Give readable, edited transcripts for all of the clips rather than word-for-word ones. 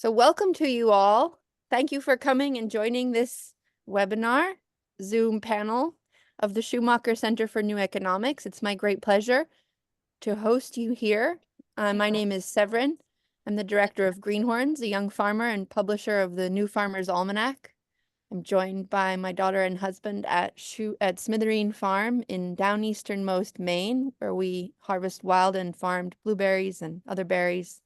So welcome to you all. Thank you for coming and joining this webinar, Zoom panel of the Schumacher Center for New Economics. It's my great pleasure to host you here. My name is Severine. I'm the director of Greenhorns, a young farmer and publisher of the New Farmer's Almanac. I'm joined by my daughter and husband at Smithereen Farm in downeasternmost Maine, where we harvest wild and farmed blueberries and other berries,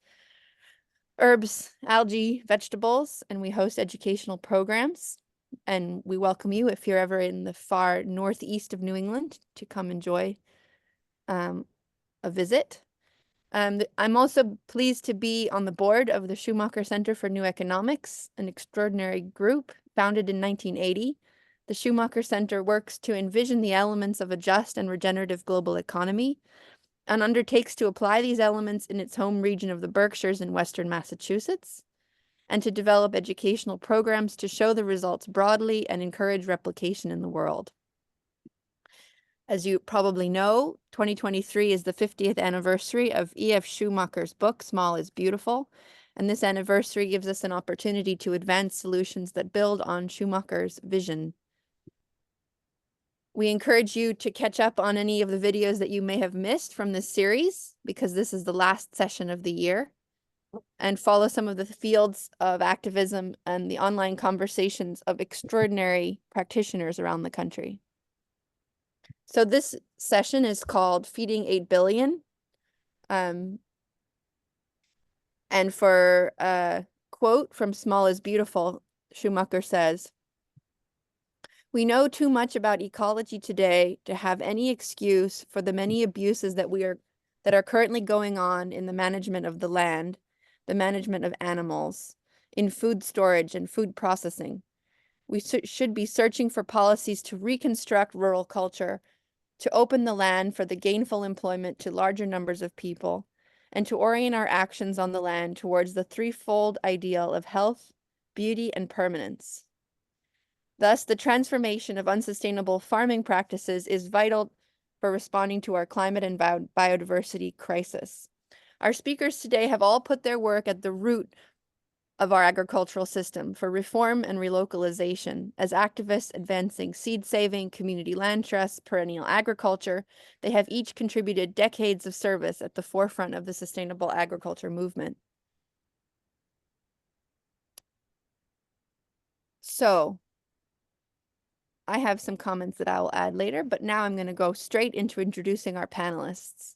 herbs, algae, vegetables, and we host educational programs. And we welcome you if you're ever in the far northeast of New England to come enjoy a visit. I'm also pleased to be on the board of the Schumacher Center for New Economics, an extraordinary group founded in 1980. The Schumacher Center works to envision the elements of a just and regenerative global economy and undertakes to apply these elements in its home region of the Berkshires in Western Massachusetts, and to develop educational programs to show the results broadly and encourage replication in the world. As you probably know, 2023 is the 50th anniversary of E.F. Schumacher's book, Small is Beautiful, and this anniversary gives us an opportunity to advance solutions that build on Schumacher's vision. We encourage you to catch up on any of the videos that you may have missed from this series, because this is the last session of the year, and follow some of the fields of activism and the online conversations of extraordinary practitioners around the country. So this session is called Feeding 8 Billion. And for a quote from Small is Beautiful, Schumacher says, "We know too much about ecology today to have any excuse for the many abuses that are currently going on in the management of the land, the management of animals, in food storage and food processing. We should be searching for policies to reconstruct rural culture, to open the land for the gainful employment to larger numbers of people, and to orient our actions on the land towards the threefold ideal of health, beauty, and permanence. Thus, the transformation of unsustainable farming practices is vital for responding to our climate and biodiversity crisis. Our speakers today have all put their work at the root of our agricultural system for reform and relocalization. As activists advancing seed saving, community land trusts, perennial agriculture, they have each contributed decades of service at the forefront of the sustainable agriculture movement." So, I have some comments that I will add later, but now I'm going to go straight into introducing our panelists.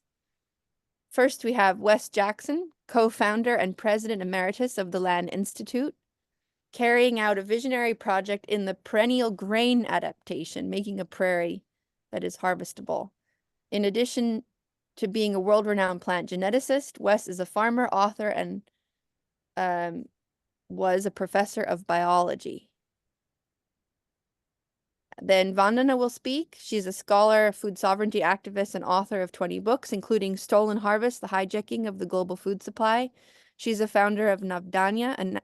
First, we have Wes Jackson, co-founder and president emeritus of the Land Institute, carrying out a visionary project in the perennial grain adaptation, making a prairie that is harvestable. In addition to being a world-renowned plant geneticist, Wes is a farmer, author, and was a professor of biology. Then Vandana will speak. She's a scholar, food sovereignty activist, and author of 20 books, including Stolen Harvest, The Hijacking of the Global Food Supply. She's a founder of Navdanya,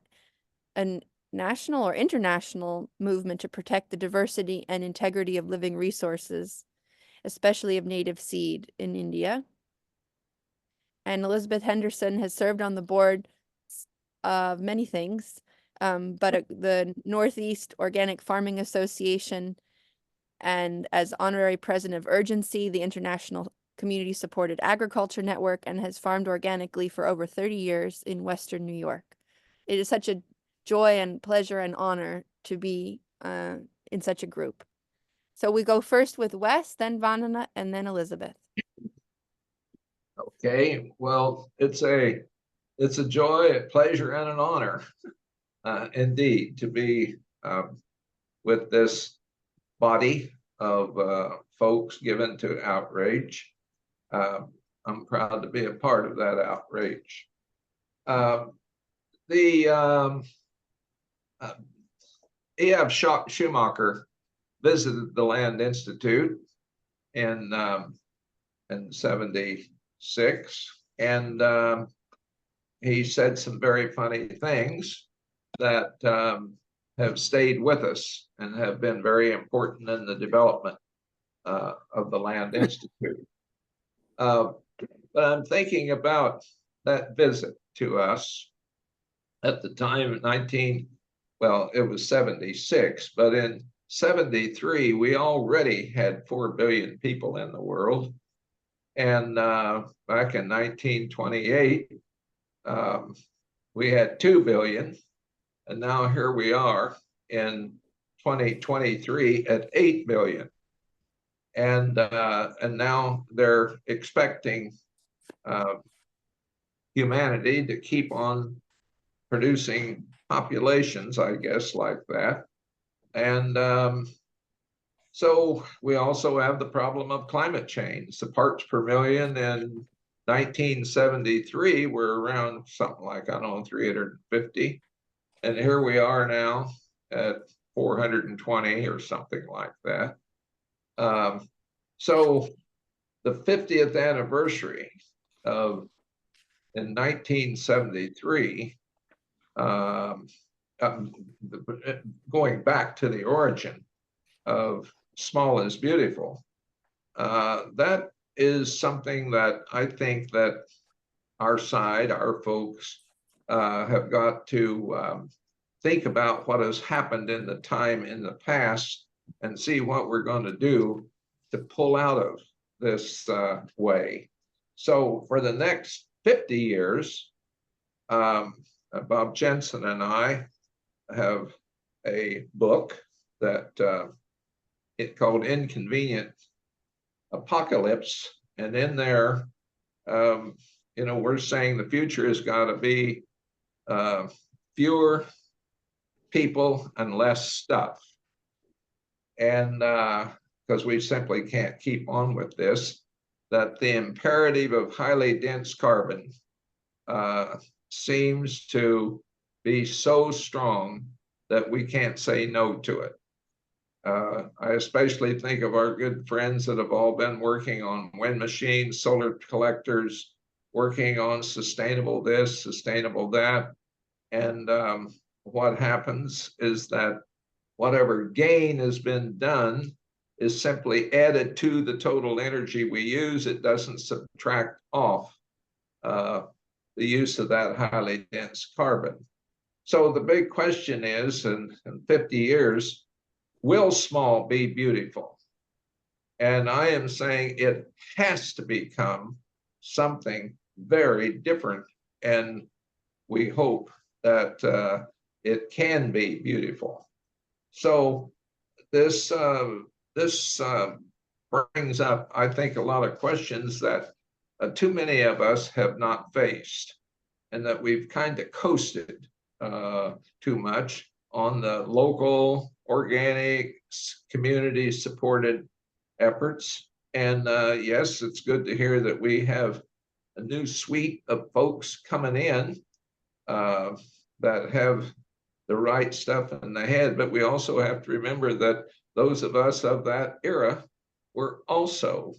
a national or international movement to protect the diversity and integrity of living resources, especially of native seed in India. And Elizabeth Henderson has served on the board of many things, but the Northeast Organic Farming Association, and as honorary president of Urgency, the International Community-Supported Agriculture Network, and has farmed organically for over 30 years in Western New York. It is such a joy and pleasure and honor to be in such a group. So we go first with Wes, then Vandana, and then Elizabeth. Okay, well, it's a joy, a pleasure, and an honor, indeed, to be with this body of folks given to outrage. I'm proud to be a part of that outrage. E.F. Schumacher visited the Land Institute in 76, and he said some very funny things that have stayed with us and have been very important in the development of the Land Institute. But I'm thinking about that visit to us at the time, it was 76, but in 73, we already had 4 billion people in the world. And back in 1928, we had 2 billion. And now here we are in 2023 at 8 billion. And now they're expecting humanity to keep on producing populations, I guess, like that. And so we also have the problem of climate change. The parts per million in 1973 were around something like, I don't know, 350. And here we are now at 420 or something like that. So the 50th anniversary of in 1973, going back to the origin of small is beautiful, that is something that I think that our side, our folks, have got to think about what has happened in the time in the past and see what we're going to do to pull out of this way. So for the next 50 years, Bob Jensen and I have a book that it's called Inconvenient Apocalypse. And in there, we're saying the future has got to be fewer people and less stuff. And because we simply can't keep on with this, that the imperative of highly dense carbon seems to be so strong that we can't say no to it. I especially think of our good friends that have all been working on wind machines, solar collectors, working on sustainable this, sustainable that. And what happens is that whatever gain has been done is simply added to the total energy we use. It doesn't subtract off the use of that highly dense carbon. So the big question is, in 50 years, will small be beautiful? And I am saying it has to become something very different. And we hope that it can be beautiful. So this brings up, I think, a lot of questions that too many of us have not faced, and that we've kind of coasted too much on the local, organic, community-supported efforts. And yes, it's good to hear that we have a new suite of folks coming in that have the right stuff in the head, but we also have to remember that those of us of that era were also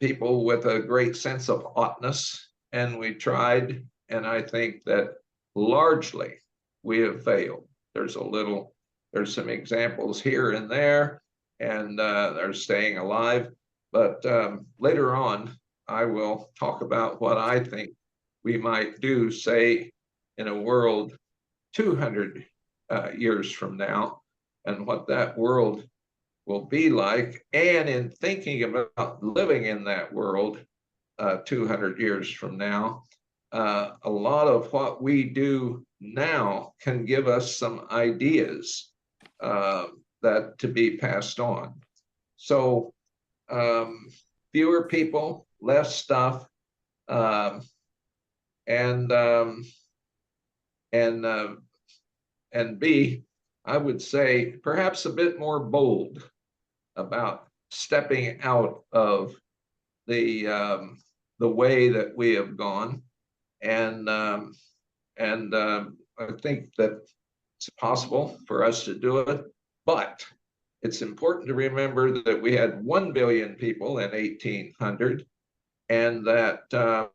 people with a great sense of oughtness, and we tried, and I think that largely we have failed. There's some examples here and there, and they're staying alive, but later on, I will talk about what I think we might do, say, in a world 200 years from now, and what that world will be like, and in thinking about living in that world 200 years from now, a lot of what we do now can give us some ideas that to be passed on. So fewer people, less stuff, and B, I would say perhaps a bit more bold about stepping out of the way that we have gone, and I think that it's possible for us to do it, but it's important to remember that we had 1 billion people in 1800, and that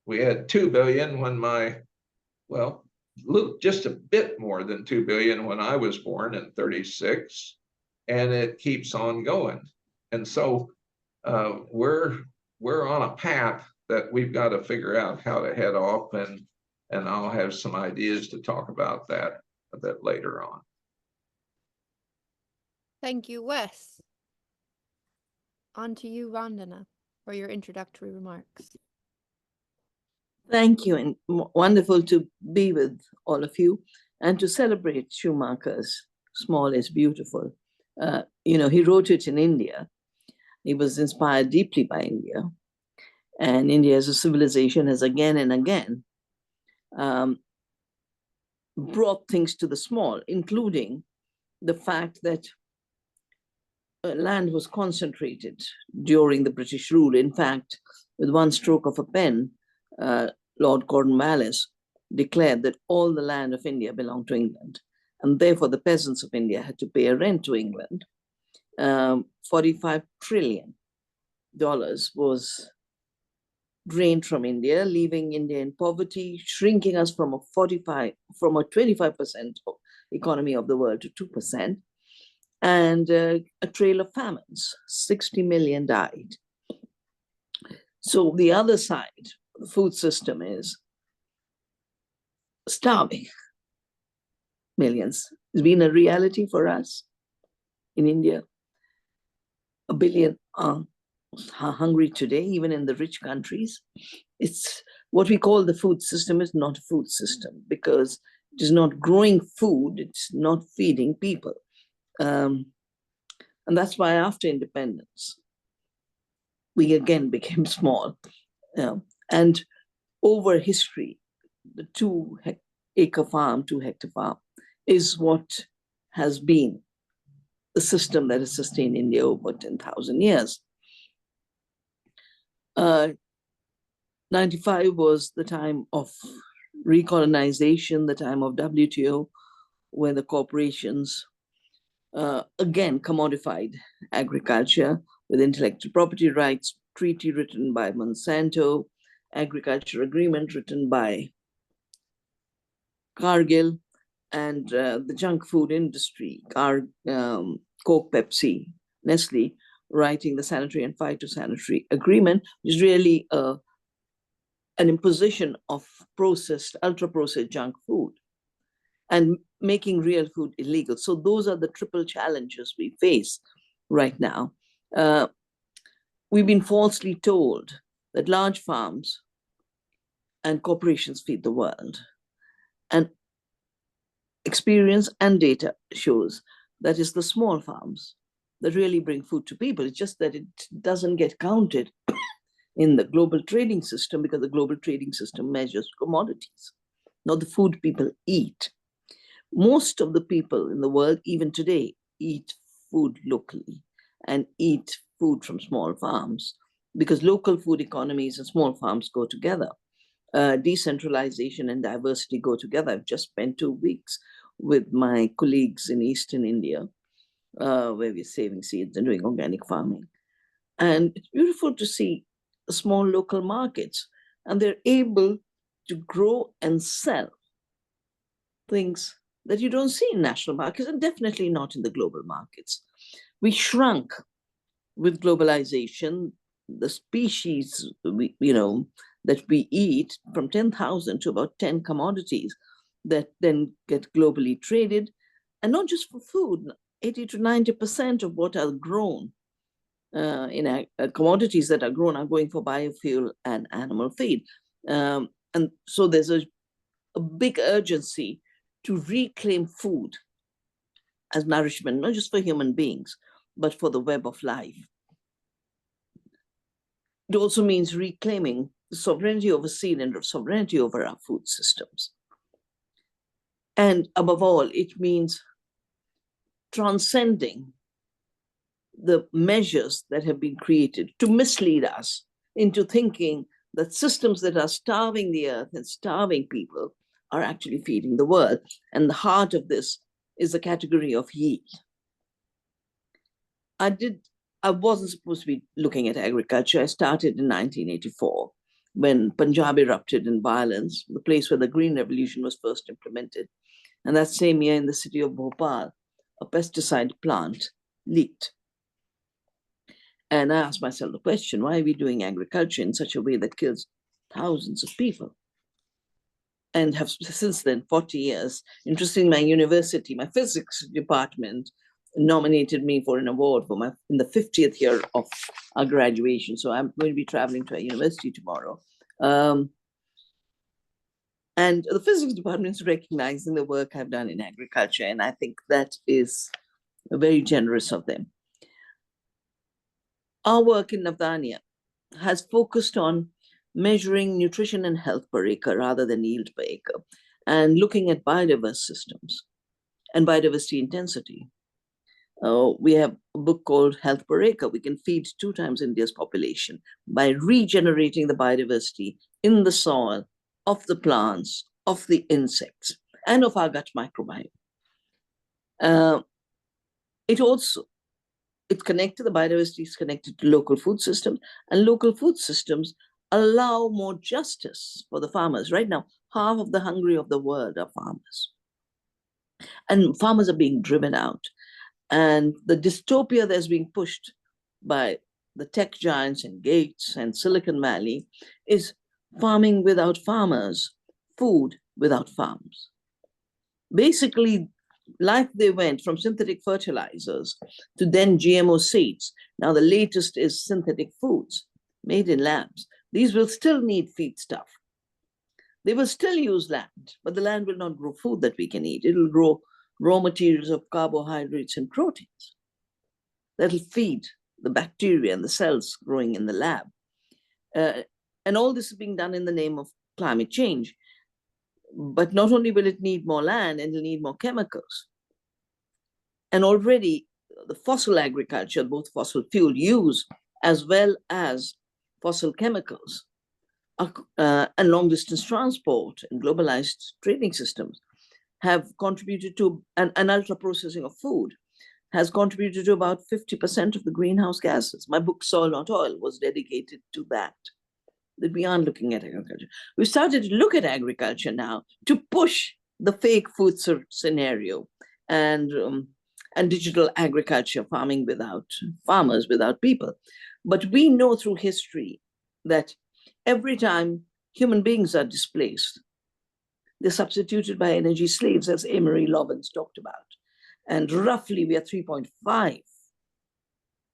we had 2 billion when just a bit more than 2 billion when I was born in 36, and it keeps on going. And so we're on a path that we've got to figure out how to head off, and I'll have some ideas to talk about that a bit later on. Thank you, Wes. On to you, Vandana, for your introductory remarks. Thank you, and wonderful to be with all of you and to celebrate Schumacher's Small is Beautiful. He wrote it in India. He was inspired deeply by India. And India as a civilization has again and again brought things to the small, including the fact that land was concentrated during the British rule. In fact, with one stroke of a pen, Lord Cornwallis declared that all the land of India belonged to England, and therefore the peasants of India had to pay a rent to England. $45 trillion was drained from India, leaving India in poverty, shrinking us from a 25% economy of the world to 2%, and a trail of famines. 60 million died. So the other side, the food system, is starving millions. It's been a reality for us in India. 1 billion are hungry today, even in the rich countries. It's what we call the food system is not a food system because it is not growing food, it's not feeding people. And that's why after independence, we again became small. And over history, the 2-acre farm, 2-hectare farm is what has been the system that has sustained India over 10,000 years. 95 was the time of recolonization, the time of WTO, where the corporations again commodified agriculture with intellectual property rights, treaty written by Monsanto, agriculture agreement written by Cargill, and the junk food industry, Coke, Pepsi, Nestle, writing the sanitary and phytosanitary agreement, which is really an imposition of processed, ultra-processed junk food and making real food illegal. So those are the triple challenges we face right now. We've been falsely told that large farms and corporations feed the world. And experience and data shows that it's the small farms that really bring food to people. It's just that it doesn't get counted in the global trading system because the global trading system measures commodities, not the food people eat. Most of the people in the world, even today, eat food locally and eat food from small farms because local food economies and small farms go together. Decentralization and diversity go together. I've just spent 2 weeks with my colleagues in Eastern India, where we're saving seeds and doing organic farming. And it's beautiful to see small local markets, and they're able to grow and sell things that you don't see in national markets and definitely not in the global markets. We shrunk with globalization. The species that we eat from 10,000 to about 10 commodities that then get globally traded, and not just for food. 80 to 90% of what are grown in commodities that are grown are going for biofuel and animal feed. And so there's a big urgency to reclaim food as nourishment, not just for human beings, but for the web of life. It also means reclaiming the sovereignty over seed and sovereignty over our food systems. And above all, it means transcending the measures that have been created to mislead us into thinking that systems that are starving the earth and starving people are actually feeding the world. And the heart of this is the category of yield. I wasn't supposed to be looking at agriculture. I started in 1984 when Punjab erupted in violence, the place where the Green Revolution was first implemented. And that same year in the city of Bhopal, a pesticide plant leaked. And I asked myself the question, why are we doing agriculture in such a way that kills thousands of people? And have since then, 40 years. Interesting, my university, my physics department nominated me for an award for in the 50th year of our graduation. So I'm going to be traveling to a university tomorrow. And the physics department is recognizing the work I've done in agriculture. And I think that is very generous of them. Our work in Navdanya has focused on measuring nutrition and health per acre rather than yield per acre, and looking at biodiverse systems and biodiversity intensity. We have a book called Health Per Acre. We can feed 2 times India's population by regenerating the biodiversity in the soil, of the plants, of the insects, and of our gut microbiome. It's connected, the biodiversity is connected to local food systems, and local food systems allow more justice for the farmers. Right now, half of the hungry of the world are farmers. And farmers are being driven out. And the dystopia that's being pushed by the tech giants and Gates and Silicon Valley is farming without farmers, food without farms. Basically, like they went from synthetic fertilizers to then GMO seeds. Now the latest is synthetic foods made in labs. These will still need feedstuff. They will still use land, but the land will not grow food that we can eat. It will grow raw materials of carbohydrates and proteins that will feed the bacteria and the cells growing in the lab. And all this is being done in the name of climate change. But not only will it need more land, and it'll need more chemicals. And already the fossil agriculture, both fossil fuel use as well as fossil chemicals, and long distance transport and globalized trading systems have contributed to, an ultra processing of food has contributed to about 50% of the greenhouse gases. My book, Soil Not Oil, was dedicated to that we aren't looking at agriculture. We've started to look at agriculture now to push the fake food scenario and digital agriculture, farming without farmers, without people. But we know through history that every time human beings are displaced, they're substituted by energy slaves, as Amory Lovins talked about. And roughly we are 3.5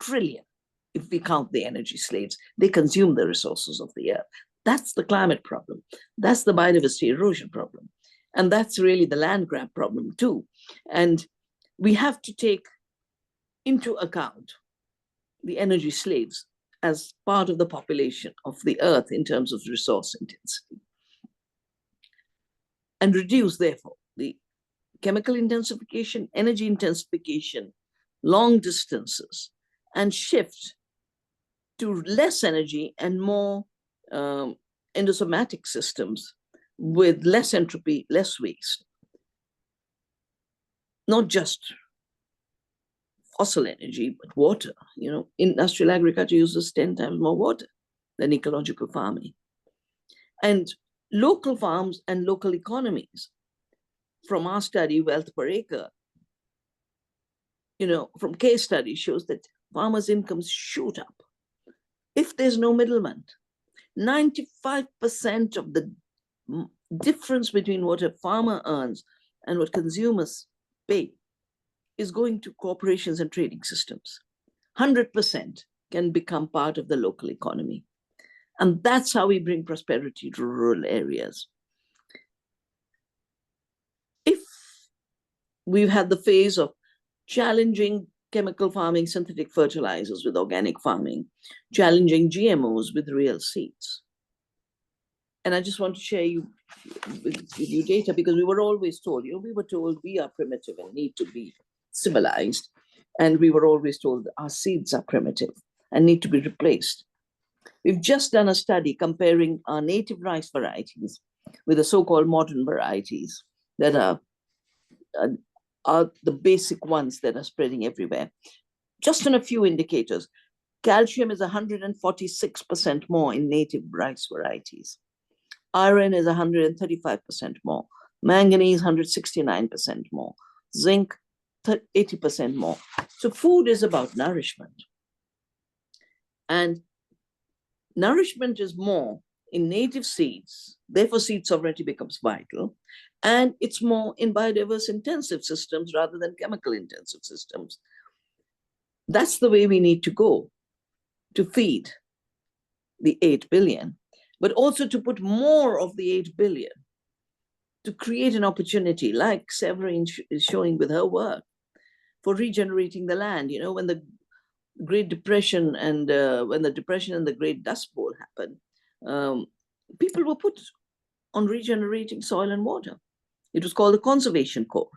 trillion if we count the energy slaves. They consume the resources of the earth. That's the climate problem. That's the biodiversity erosion problem. And that's really the land grab problem too. And we have to take into account the energy slaves as part of the population of the earth in terms of resource intensity. And reduce, therefore, the chemical intensification, energy intensification, long distances, and shift to less energy and more endosomatic systems with less entropy, less waste. Not just fossil energy, but water. You know, industrial agriculture uses 10 times more water than ecological farming. And local farms and local economies, from our study, Wealth Per Acre, you know, from case study shows that farmers' incomes shoot up if there's no middleman. 95% of the difference between what a farmer earns and what consumers pay is going to corporations and trading systems. 100% can become part of the local economy. And that's how we bring prosperity to rural areas. If we've had the phase of challenging chemical farming, synthetic fertilizers with organic farming, challenging GMOs with real seeds. And I just want to share with you data, because we were always told, you know, we were told we are primitive and need to be civilized. And we were always told that our seeds are primitive and need to be replaced. We've just done a study comparing our native rice varieties with the so-called modern varieties that are the basic ones that are spreading everywhere. Just on a few indicators, calcium is 146% more in native rice varieties. Iron is 135% more. Manganese, 169% more. Zinc, 80% more. So food is about nourishment. And nourishment is more in native seeds, therefore seed sovereignty becomes vital, and it's more in biodiverse intensive systems rather than chemical intensive systems. That's the way we need to go to feed the 8 billion, but also to put more of the 8 billion to create an opportunity like Severine is showing with her work for regenerating the land. You know, when the Great Depression and when the Depression and the Great Dust Bowl happened, people were put on regenerating soil and water. It was called the Conservation Corps.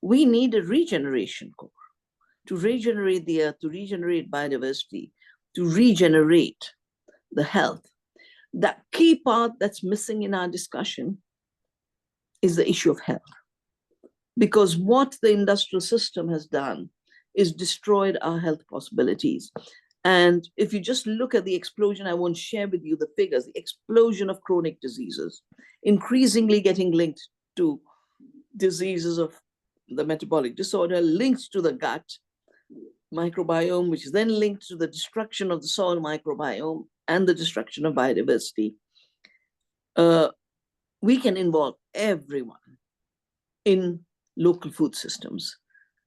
We need a regeneration corps to regenerate the earth, to regenerate biodiversity, to regenerate the health. That key part that's missing in our discussion is the issue of health. Because what the industrial system has done is destroyed our health possibilities. And if you just look at the explosion, I won't share with you the figures, the explosion of chronic diseases, increasingly getting linked to diseases of the metabolic disorder, linked to the gut microbiome, which is then linked to the destruction of the soil microbiome and the destruction of biodiversity. We can involve everyone in local food systems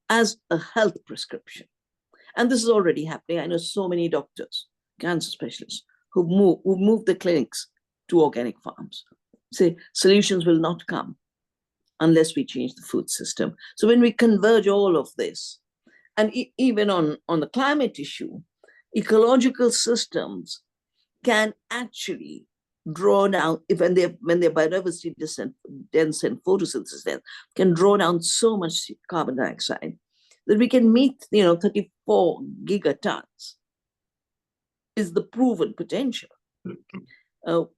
as a health prescription. And this is already happening. I know so many doctors, cancer specialists, who've moved the clinics to organic farms. Say solutions will not come unless we change the food system. So when we converge all of this, and even on the climate issue, ecological systems can actually draw down, when they're biodiversity dense and photosynthesis dense, can draw down so much carbon dioxide that we can meet, 34 gigatons is the proven potential.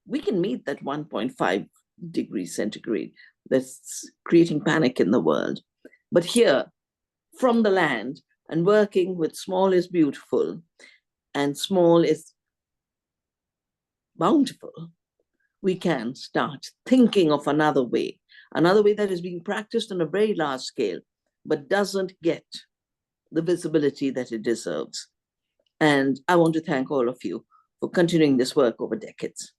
We can meet that 1.5 degrees centigrade that's creating panic in the world. But here, from the land, and working with small is beautiful and small is bountiful, we can start thinking of another way that is being practiced on a very large scale, but doesn't get the visibility that it deserves. And I want to thank all of you for continuing this work over decades.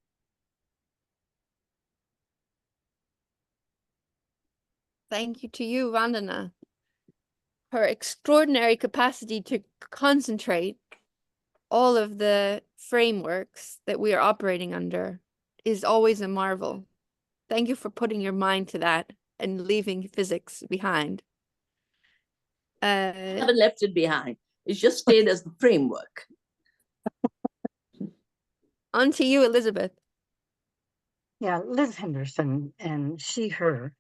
Thank you to you, Vandana. Her extraordinary capacity to concentrate all of the frameworks that we are operating under is always a marvel. Thank you for putting your mind to that and leaving physics behind. I haven't left it behind. It's just stayed as the framework. On to you, Elizabeth. Yeah, Liz Henderson and she, her.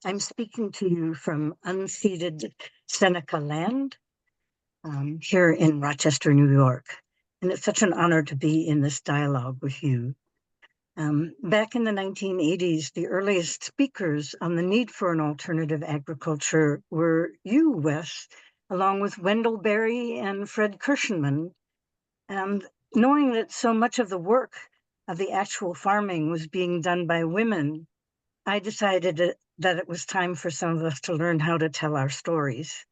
I'm speaking to you from unceded Seneca land here in Rochester, New York. And it's such an honor to be in this dialogue with you. Back in the 1980s, the earliest speakers on the need for an alternative agriculture were you, Wes, along with Wendell Berry and Fred Kirschenman. And knowing that so much of the work of the actual farming was being done by women, I decided that it was time for some of us to learn how to tell our stories.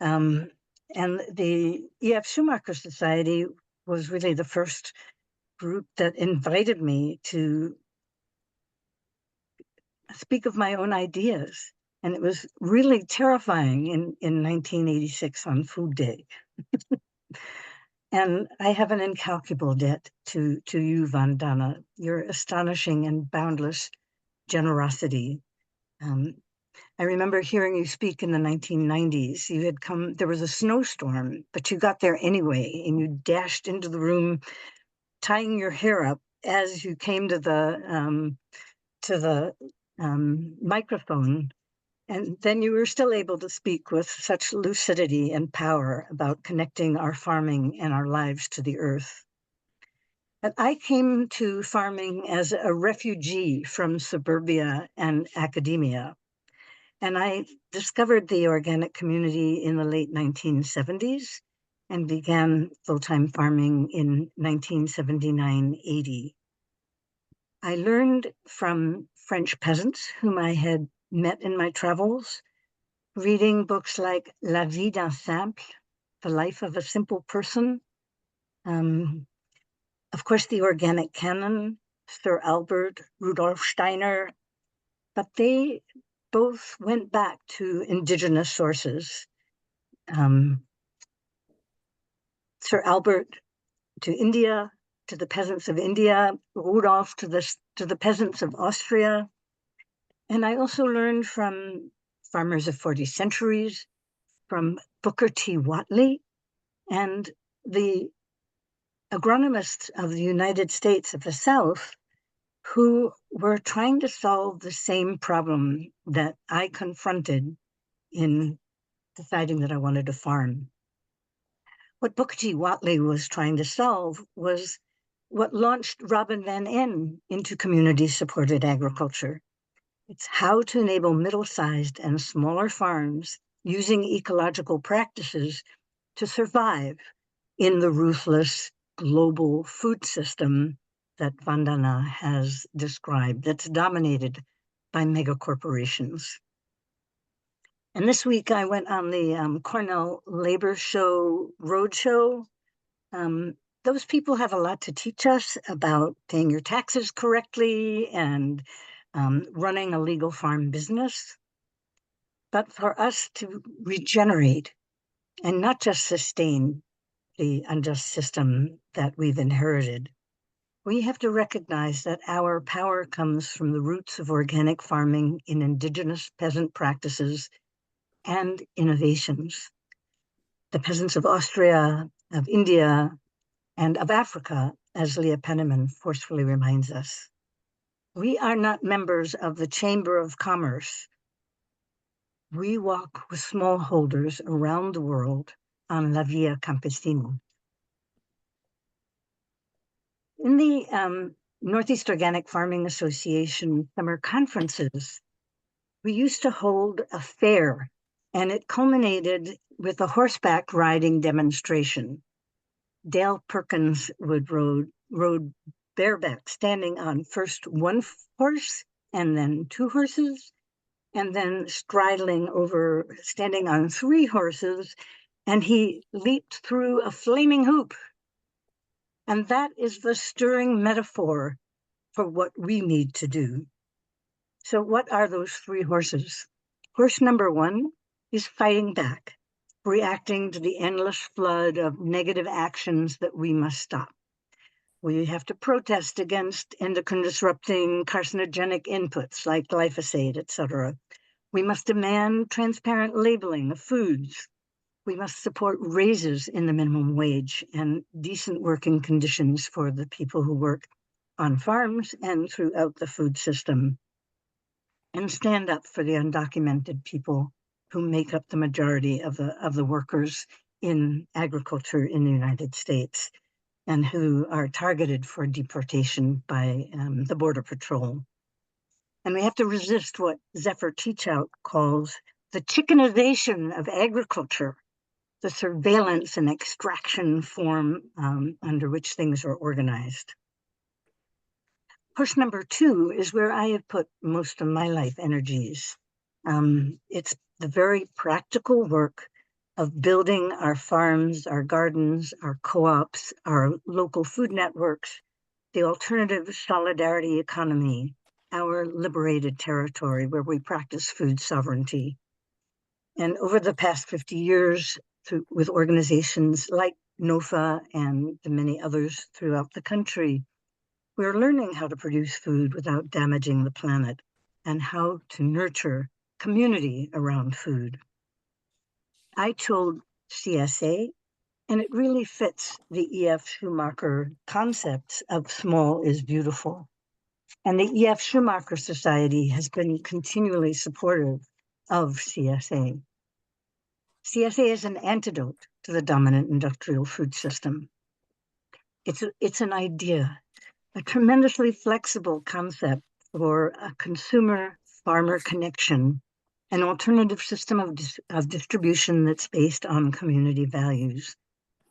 And the E.F. Schumacher Society was really the first group that invited me to speak of my own ideas. And it was really terrifying in 1986 on Food Day. And I have an incalculable debt to you, Vandana, your astonishing and boundless generosity. I remember hearing you speak in the 1990s. You had come, there was a snowstorm, but you got there anyway, and you dashed into the room, tying your hair up as you came to the microphone. And then you were still able to speak with such lucidity and power about connecting our farming and our lives to the earth. And I came to farming as a refugee from suburbia and academia. And I discovered the organic community in the late 1970s and began full-time farming in 1979-80. I learned from French peasants whom I had met in my travels, reading books like La vie d'un simple, The Life of a Simple Person, Of course, the organic canon, Sir Albert, Rudolf Steiner, but they both went back to indigenous sources. Sir Albert to India, to the peasants of India, Rudolf to the peasants of Austria. And I also learned from farmers of 40 centuries, from Booker T. Whatley, and the agronomists of the United States of the South, who were trying to solve the same problem that I confronted in deciding that I wanted to farm. What Booker T. Whatley was trying to solve was what launched Robin Van En into community-supported agriculture. It's how to enable middle-sized and smaller farms using ecological practices to survive in the ruthless global food system that Vandana has described, that's dominated by mega corporations. And this week I went on the Cornell Labor Show Roadshow. Those people have a lot to teach us about paying your taxes correctly and running a legal farm business. But for us to regenerate and not just sustain the unjust system that we've inherited, we have to recognize that our power comes from the roots of organic farming in indigenous peasant practices and innovations. The peasants of Austria, of India, and of Africa, as Leah Penniman forcefully reminds us. We are not members of the Chamber of Commerce. We walk with smallholders around the world on La Via Campesina. In the Northeast Organic Farming Association summer conferences, we used to hold a fair, and it culminated with a horseback riding demonstration. Dale Perkins would rode bareback, standing on first one horse and then two horses, and then standing on three horses, and he leaped through a flaming hoop. And that is the stirring metaphor for what we need to do. So what are those three horses? Horse number one is fighting back, reacting to the endless flood of negative actions that we must stop. We have to protest against endocrine disrupting carcinogenic inputs like glyphosate, etc. We must demand transparent labeling of foods. We must support raises in the minimum wage and decent working conditions for the people who work on farms and throughout the food system. And stand up for the undocumented people who make up the majority of the workers in agriculture in the United States and who are targeted for deportation by the Border Patrol. And we have to resist what Zephyr Teachout calls the chickenization of agriculture, the surveillance and extraction form under which things are organized. Horse number two is where I have put most of my life energies. It's the very practical work of building our farms, our gardens, our co-ops, our local food networks, the alternative solidarity economy, our liberated territory where we practice food sovereignty. And over the past 50 years, with organizations like NOFA and the many others throughout the country, we're learning how to produce food without damaging the planet and how to nurture community around food. I chose CSA, and it really fits the E.F. Schumacher concepts of small is beautiful. And the E.F. Schumacher Society has been continually supportive of CSA. CSA is an antidote to the dominant industrial food system. It's an idea, a tremendously flexible concept for a consumer-farmer connection, an alternative system of distribution that's based on community values.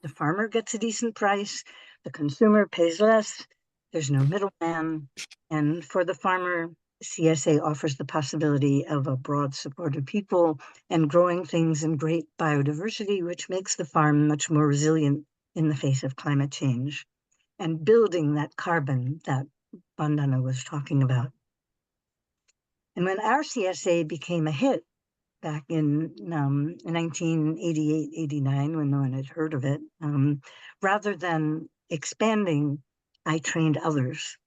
The farmer gets a decent price, the consumer pays less, there's no middleman, and for the farmer, CSA offers the possibility of a broad support of people and growing things in great biodiversity, which makes the farm much more resilient in the face of climate change and building that carbon that Vandana was talking about. And when our CSA became a hit back in 1988, 89, when no one had heard of it, rather than expanding, I trained others.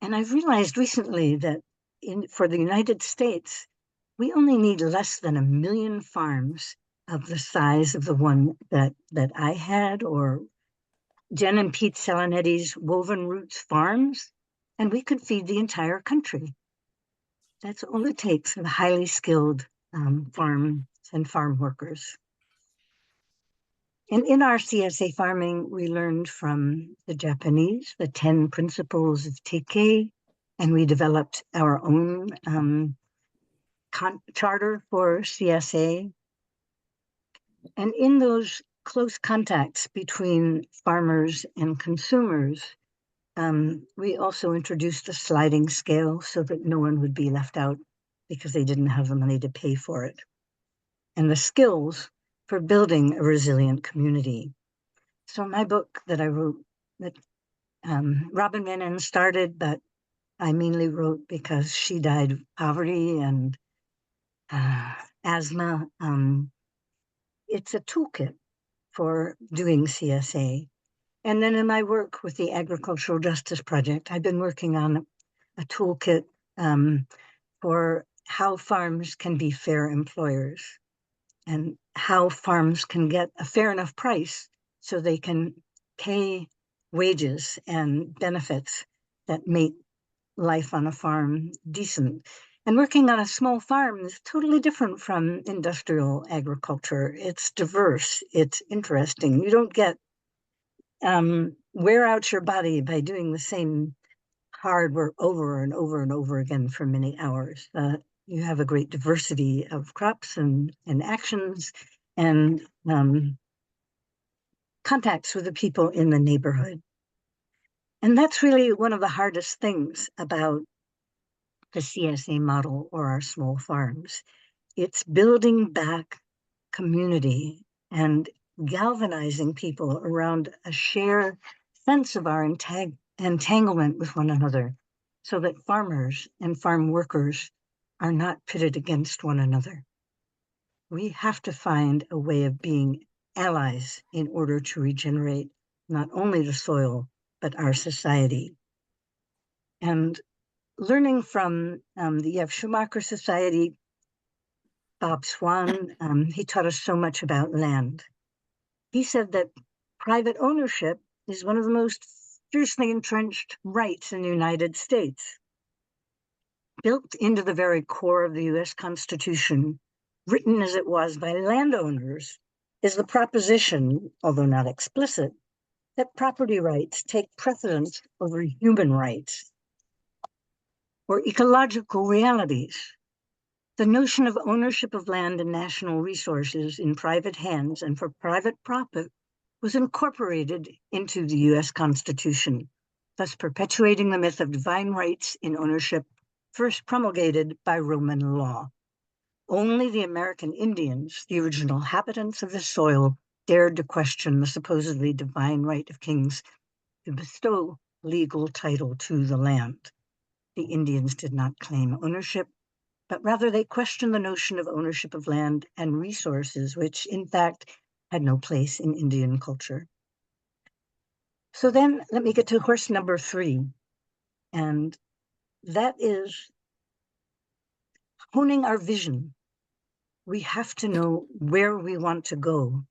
And I've realized recently that for the United States, we only need less than 1 million farms of the size of the one that I had, or Jen and Pete Selenetti's Woven Roots Farms, and we could feed the entire country. That's all it takes for the highly skilled farms and farm workers. And in our CSA farming, we learned from the Japanese, the 10 principles of Teikei, and we developed our own charter for CSA. And in those close contacts between farmers and consumers, we also introduced a sliding scale so that no one would be left out because they didn't have the money to pay for it. And the skills for building a resilient community. So my book that I wrote, that Robin Menon started, but I mainly wrote because she died of poverty and asthma. It's a toolkit for doing CSA. And then in my work with the Agricultural Justice Project, I've been working on a toolkit for how farms can be fair employers and how farms can get a fair enough price so they can pay wages and benefits that make life on a farm decent. And working on a small farm is totally different from industrial agriculture. It's diverse, it's interesting. You don't get wear out your body by doing the same hard work over and over and over again for many hours. You have a great diversity of crops and actions and contacts with the people in the neighborhood. And that's really one of the hardest things about the CSA model or our small farms. It's building back community and galvanizing people around a shared sense of our entanglement with one another so that farmers and farm workers are not pitted against one another. We have to find a way of being allies in order to regenerate not only the soil, but our society. And learning from the Schumacher Society, Bob Swan, he taught us so much about land. He said that private ownership is one of the most fiercely entrenched rights in the United States. Built into the very core of the US Constitution, written as it was by landowners, is the proposition, although not explicit, that property rights take precedence over human rights or ecological realities. The notion of ownership of land and national resources in private hands and for private profit was incorporated into the US Constitution, thus perpetuating the myth of divine rights in ownership first promulgated by Roman law. Only the American Indians, the original inhabitants of the soil, dared to question the supposedly divine right of kings to bestow legal title to the land. The Indians did not claim ownership, but rather they questioned the notion of ownership of land and resources, which in fact had no place in Indian culture. So then let me get to horse number 3, and that is honing our vision. We have to know where we want to go.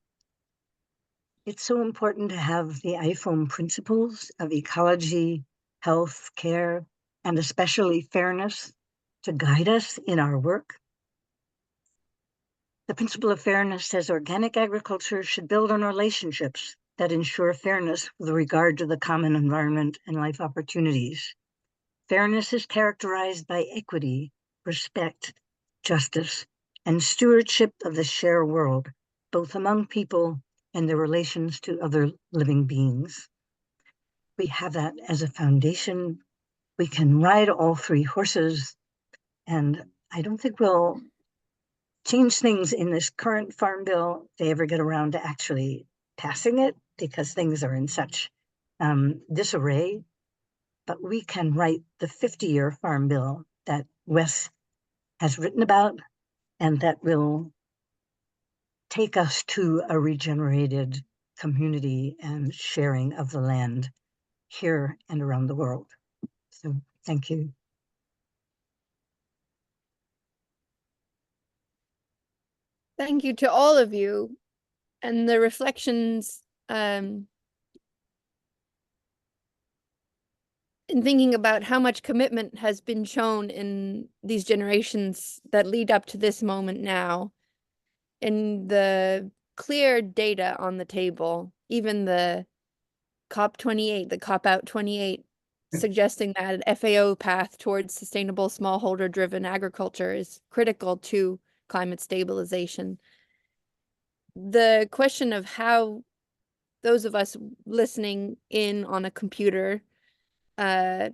It's so important to have the IFOAM principles of ecology, health, care, and especially fairness to guide us in our work. The principle of fairness says organic agriculture should build on relationships that ensure fairness with regard to the common environment and life opportunities. Fairness is characterized by equity, respect, justice, and stewardship of the shared world, both among people and their relations to other living beings. We have that as a foundation. We can ride all 3 horses, and I don't think we'll change things in this current farm bill if they ever get around to actually passing it because things are in such disarray. But we can write the 50-year farm bill that Wes has written about, and that will take us to a regenerated community and sharing of the land here and around the world. So thank you. Thank you to all of you, and the reflections in thinking about how much commitment has been shown in these generations that lead up to this moment now, and the clear data on the table, even the COP28, the COP-out 28, suggesting that an FAO path towards sustainable smallholder-driven agriculture is critical to climate stabilization. The question of how those of us listening in on a computer can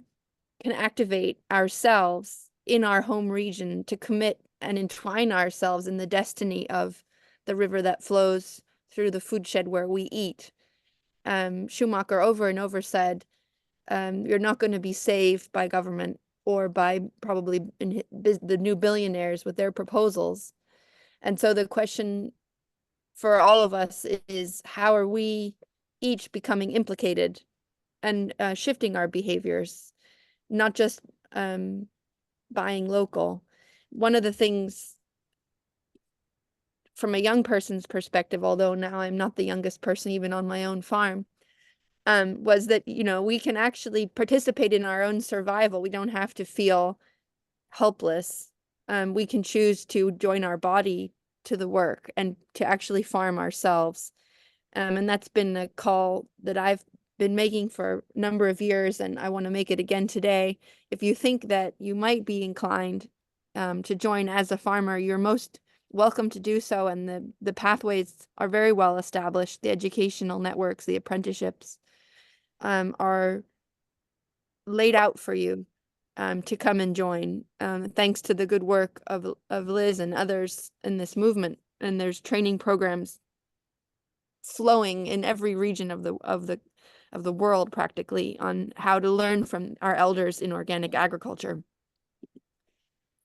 activate ourselves in our home region to commit and entwine ourselves in the destiny of the river that flows through the food shed where we eat. Schumacher over and over said, you're not going to be saved by government or by probably the new billionaires with their proposals. And so the question for all of us is, how are we each becoming implicated and shifting our behaviors, not just buying local. One of the things from a young person's perspective, although now I'm not the youngest person even on my own farm, was that, we can actually participate in our own survival. We don't have to feel helpless. We can choose to join our body to the work and to actually farm ourselves. And that's been a call that I've been making for a number of years, and I want to make it again today. If you think that you might be inclined to join as a farmer, you're most welcome to do so, and the pathways are very well established. The educational networks, the apprenticeships are laid out for you to come and join, thanks to the good work of Liz and others in this movement. And there's training programs flowing in every region of the world practically on how to learn from our elders in organic agriculture.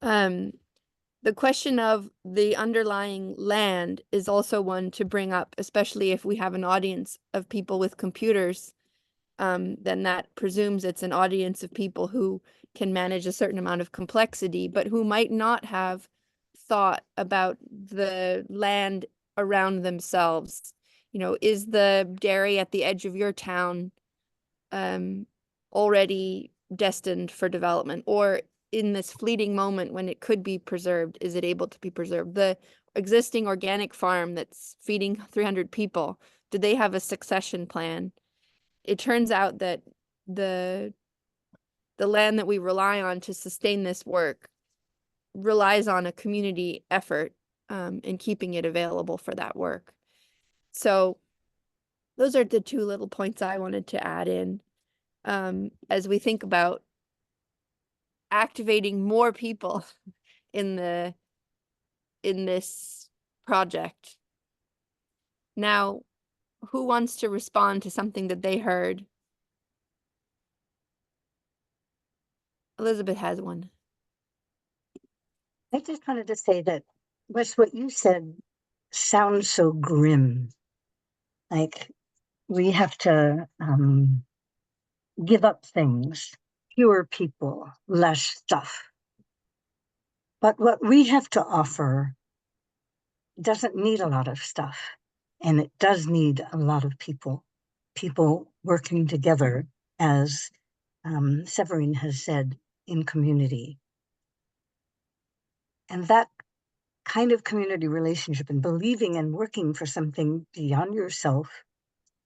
The question of the underlying land is also one to bring up, especially if we have an audience of people with computers. Then that presumes it's an audience of people who can manage a certain amount of complexity, but who might not have thought about the land around themselves. Is the dairy at the edge of your town already destined for development? Or in this fleeting moment when it could be preserved, is it able to be preserved? The existing organic farm that's feeding 300 people, do they have a succession plan? It turns out that the land that we rely on to sustain this work relies on a community effort in keeping it available for that work. So those are the two little points I wanted to add in as we think about activating more people in this project. Now, who wants to respond to something that they heard? Elizabeth has one. I just wanted to say that, Wes, what you said sounds so grim. Like we have to give up things, fewer people, less stuff. But what we have to offer doesn't need a lot of stuff. And it does need a lot of people working together, as Severine has said, in community. And that kind of community relationship and believing and working for something beyond yourself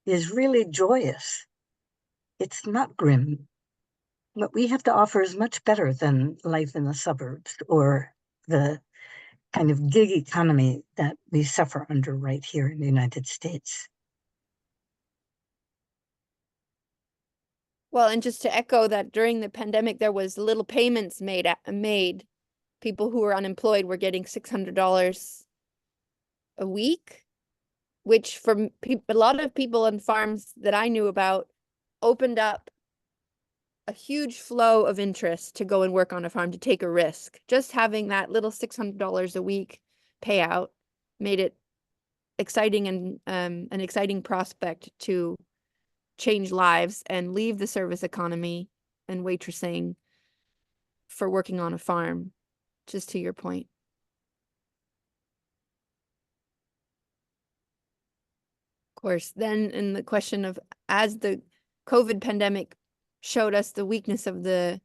is really joyous. It's not grim. What we have to offer is much better than life in the suburbs or the kind of gig economy that we suffer under right here in the United States. Well, and just to echo that, during the pandemic, there was little payments made. People who were unemployed were getting $600 a week. which for a lot of people on farms that I knew about opened up a huge flow of interest to go and work on a farm, to take a risk. Just having that little $600 a week payout made it exciting and an exciting prospect to change lives and leave the service economy and waitressing for working on a farm, just to your point. Of course, then in the question of, as the COVID pandemic showed us the weakness of the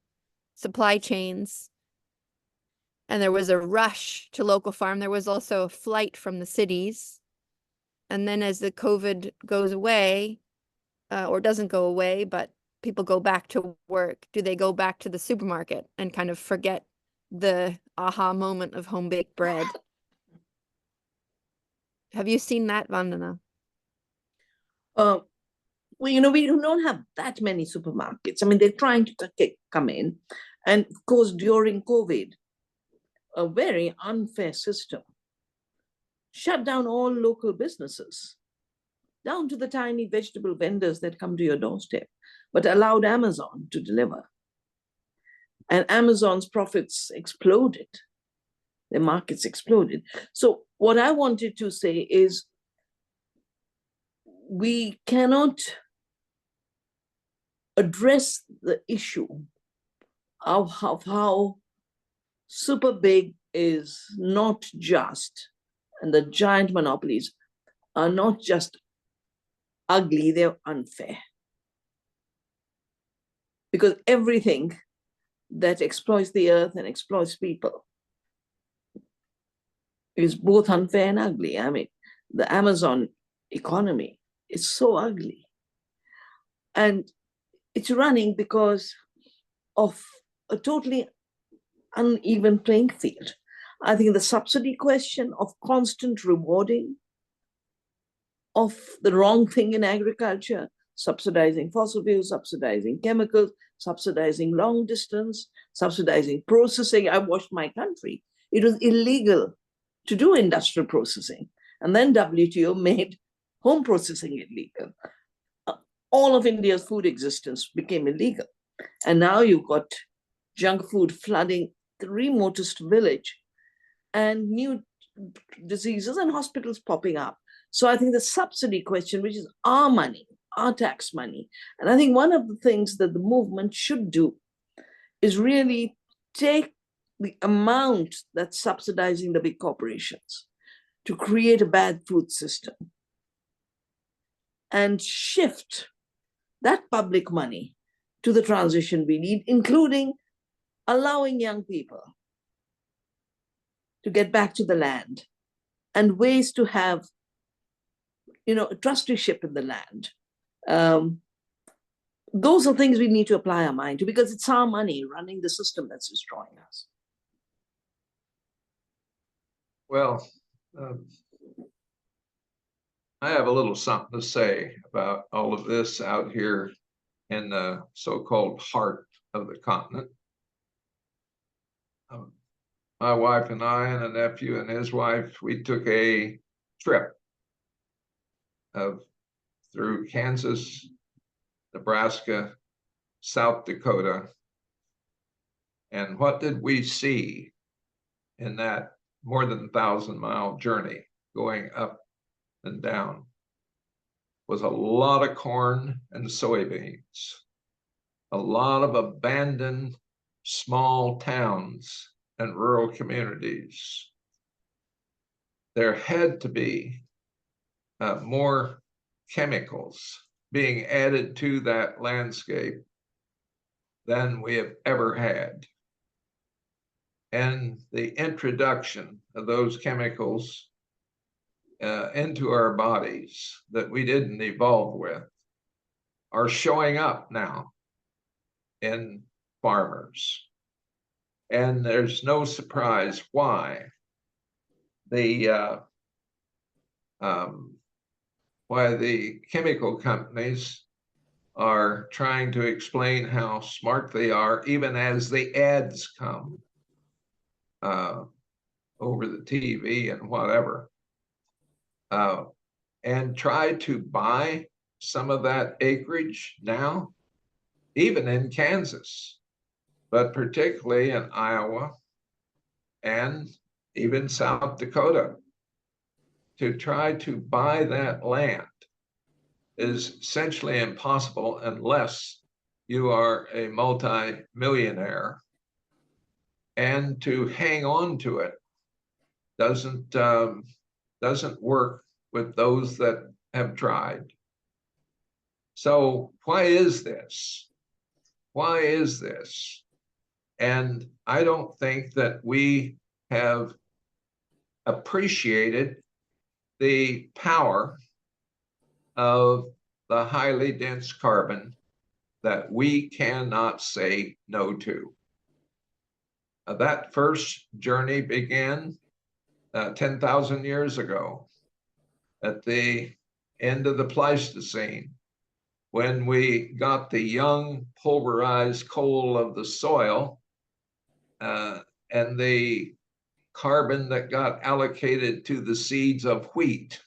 supply chains, and there was a rush to local farm, there was also a flight from the cities. And then as the COVID goes away, or doesn't go away, but people go back to work, do they go back to the supermarket and kind of forget the aha moment of home-baked bread? Have you seen that, Vandana? Well, we don't have that many supermarkets. I mean, they're trying to come in. And of course, during COVID, a very unfair system shut down all local businesses, down to the tiny vegetable vendors that come to your doorstep, but allowed Amazon to deliver. And Amazon's profits exploded. Their markets exploded. So what I wanted to say is, we cannot address the issue of how super big is not just, and the giant monopolies are not just ugly, they're unfair. Because everything that exploits the earth and exploits people is both unfair and ugly. I mean, the Amazon economy is so ugly. And it's running because of a totally uneven playing field. I think the subsidy question of constant rewarding of the wrong thing in agriculture, subsidizing fossil fuels, subsidizing chemicals, subsidizing long distance, subsidizing processing. I watched my country. It was illegal to do industrial processing. And then WTO made home processing illegal. All of India's food existence became illegal. And now you've got junk food flooding the remotest village, and new diseases and hospitals popping up. So I think the subsidy question, which is our money, our tax money, and I think one of the things that the movement should do is really take the amount that's subsidizing the big corporations to create a bad food system and shift that public money to the transition we need, including allowing young people to get back to the land and ways to have, a trusteeship in the land. Those are things we need to apply our mind to, because it's our money running the system that's destroying us. Well, I have a little something to say about all of this out here in the so-called heart of the continent. My wife and I and a nephew and his wife, we took a trip through Kansas, Nebraska, South Dakota. And what did we see in that more than 1,000-mile journey going up and down? Was a lot of corn and soybeans, a lot of abandoned small towns and rural communities. There had to be more chemicals being added to that landscape than we have ever had. And the introduction of those chemicals into our bodies that we didn't evolve with are showing up now in farmers. And there's no surprise why the chemical companies are trying to explain how smart they are, even as the ads come over the TV and whatever. and try to buy some of that acreage now, even in Kansas, but particularly in Iowa and even South Dakota, to try to buy that land is essentially impossible unless you are a multi-millionaire. And to hang on to it doesn't work with those that have tried. So why is this? Why is this? And I don't think that we have appreciated the power of the highly dense carbon that we cannot say no to. That first journey began 10,000 years ago at the end of the Pleistocene, when we got the young pulverized coal of the soil and the carbon that got allocated to the seeds of wheat.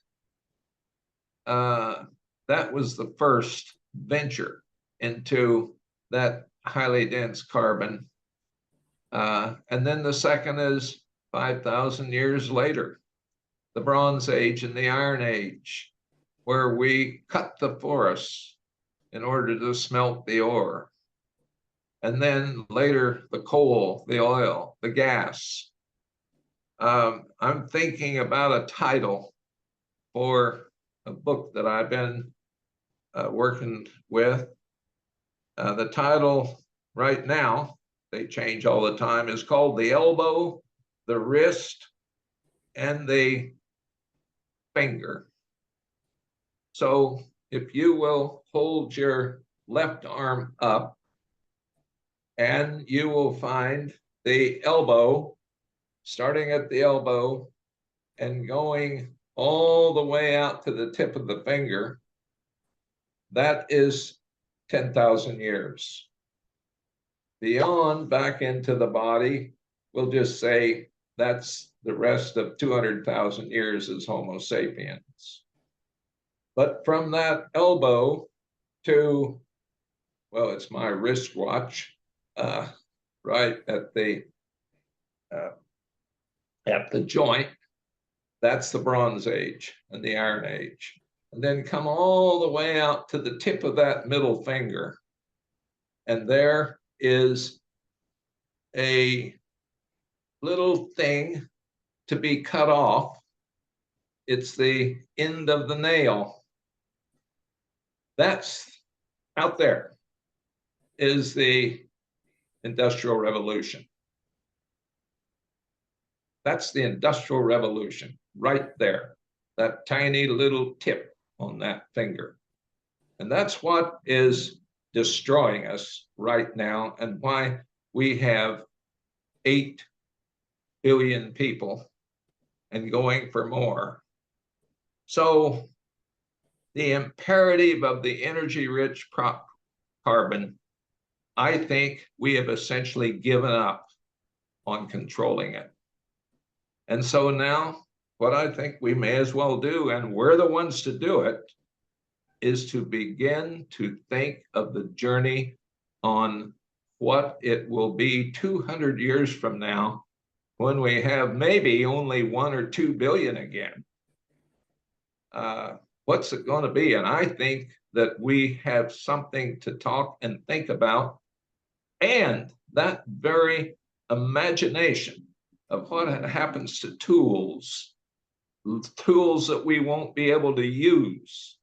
That was the first venture into that highly dense carbon. And then the second is 5,000 years later, the Bronze Age and the Iron Age, where we cut the forests in order to smelt the ore. And then later, the coal, the oil, the gas. I'm thinking about a title for a book that I've been working with. The title right now, they change all the time, is called The Elbow, the Wrist, and the Finger. So if you will hold your left arm up, and you will find the elbow, starting at the elbow and going all the way out to the tip of the finger, that is 10,000 years. Beyond, back into the body, we'll just say that's the rest of 200,000 years as Homo sapiens. But from that elbow to, well, it's my wristwatch, right at the joint, that's the Bronze Age and the Iron Age. And then come all the way out to the tip of that middle finger. And there is a little thing to be cut off. It's the end of the nail. That's out there is the Industrial Revolution. That's the Industrial Revolution right there, that tiny little tip on that finger. And that's what is destroying us right now, and why we have 8 billion people and going for more. So the imperative of the energy-rich carbon, I think we have essentially given up on controlling it. And so now what I think we may as well do, and we're the ones to do it, is to begin to think of the journey on what it will be 200 years from now, when we have maybe only 1 or 2 billion again. What's it going to be? And I think that we have something to talk and think about, and that very imagination of what happens to tools that we won't be able to use.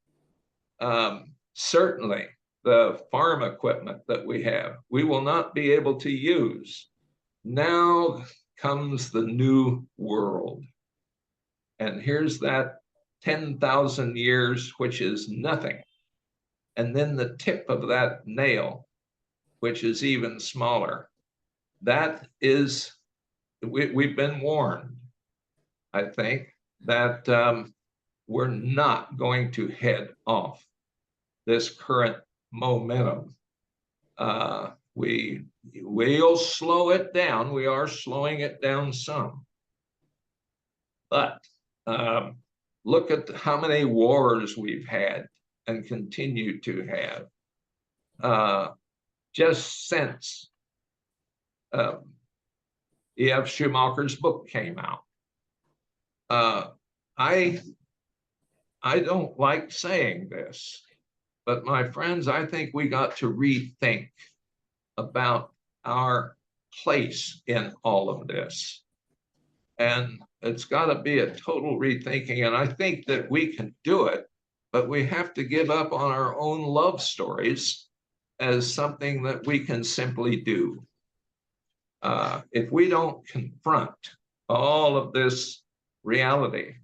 Certainly the farm equipment that we will not be able to use. Now comes the new world. And here's that 10,000 years, which is nothing. And then the tip of that nail, which is even smaller. That is, we've been warned, I think, that we're not going to head off this current momentum. We'll slow it down. We are slowing it down some. But look at how many wars we've had and continue to have. Just since E.F. Schumacher's book came out. I don't like saying this, but my friends, I think we got to rethink about our place in all of this. And it's got to be a total rethinking. And I think that we can do it, but we have to give up on our own love stories as something that we can simply do. If we don't confront all of this reality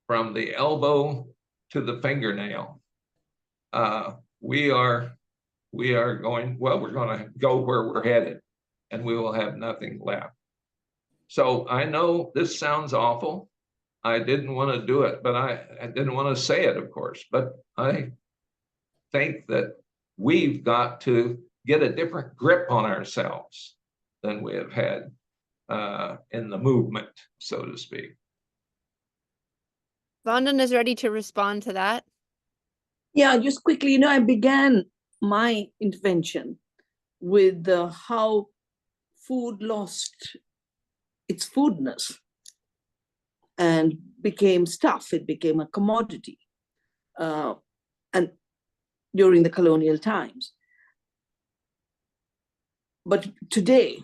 from the elbow to the fingernail, we are going, well, we're going to go where we're headed, and we will have nothing left. So I know this sounds awful. I didn't want to do it, but I didn't want to say it, of course. But I think that we've got to get a different grip on ourselves than we have had in the movement, so to speak. Vandana is ready to respond to that. Yeah, just quickly, I began my intervention with how food lost its foodness and became stuff. It became a commodity, and during the colonial times. But today,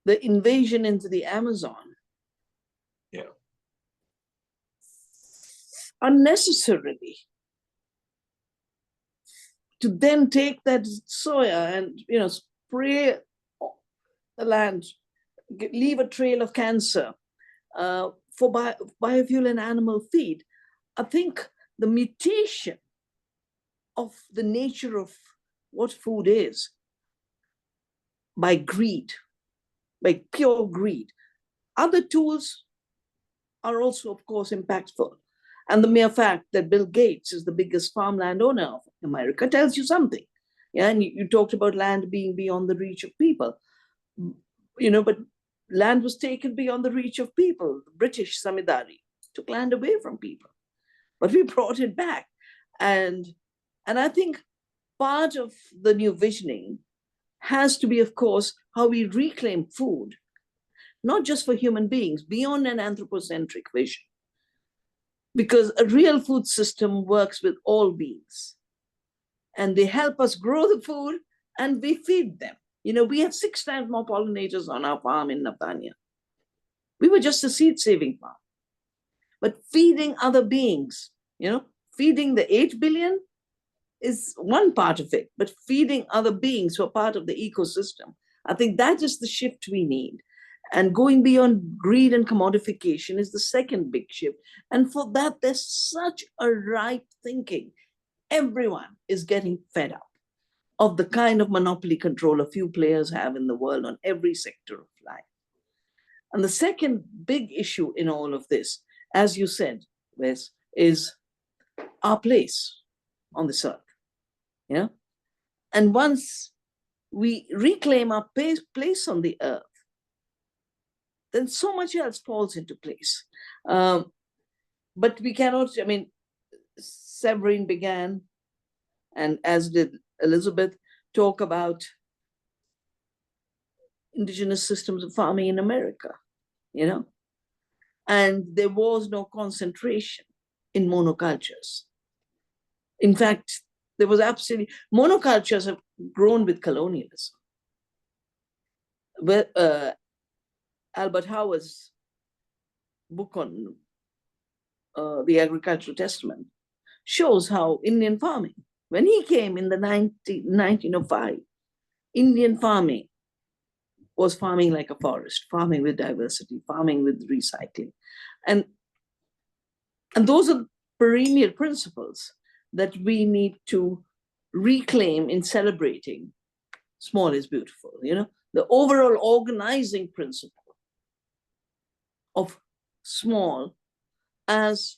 the invasion into the Amazon, unnecessarily, to then take that soya and spray the land, leave a trail of cancer for biofuel and animal feed. I think the mutation of the nature of what food is by greed, by pure greed. Other tools are also, of course, impactful. And the mere fact that Bill Gates is the biggest farmland owner of America tells you something. Yeah, and you talked about land being beyond the reach of people. But land was taken beyond the reach of people. The British Samidari took land away from people, but we brought it back. And I think part of the new visioning has to be, of course, how we reclaim food, not just for human beings, beyond an anthropocentric vision. Because a real food system works with all beings. And they help us grow the food and we feed them. We have 6 times more pollinators on our farm in Navdanya. We were just a seed-saving farm. But feeding other beings, feeding the 8 billion is one part of it, but feeding other beings who are part of the ecosystem, I think that is the shift we need. And going beyond greed and commodification is the second big shift. And for that, there's such a right thinking. Everyone is getting fed up of the kind of monopoly control a few players have in the world on every sector of life. And the second big issue in all of this, as you said, Wes, is our place on this earth. And once we reclaim our place on the earth, then so much else falls into place. But we cannot, Severine began, and as did Elizabeth, talk about indigenous systems of farming in America, and there was no concentration in monocultures. In fact, there was absolutely, monocultures have grown with colonialism. But Albert Howard's book on the Agricultural Testament shows how Indian farming, when he came in the 1905, Indian farming was farming like a forest, farming with diversity, farming with recycling. And those are perennial principles that we need to reclaim in celebrating small is beautiful, the overall organizing principle of small as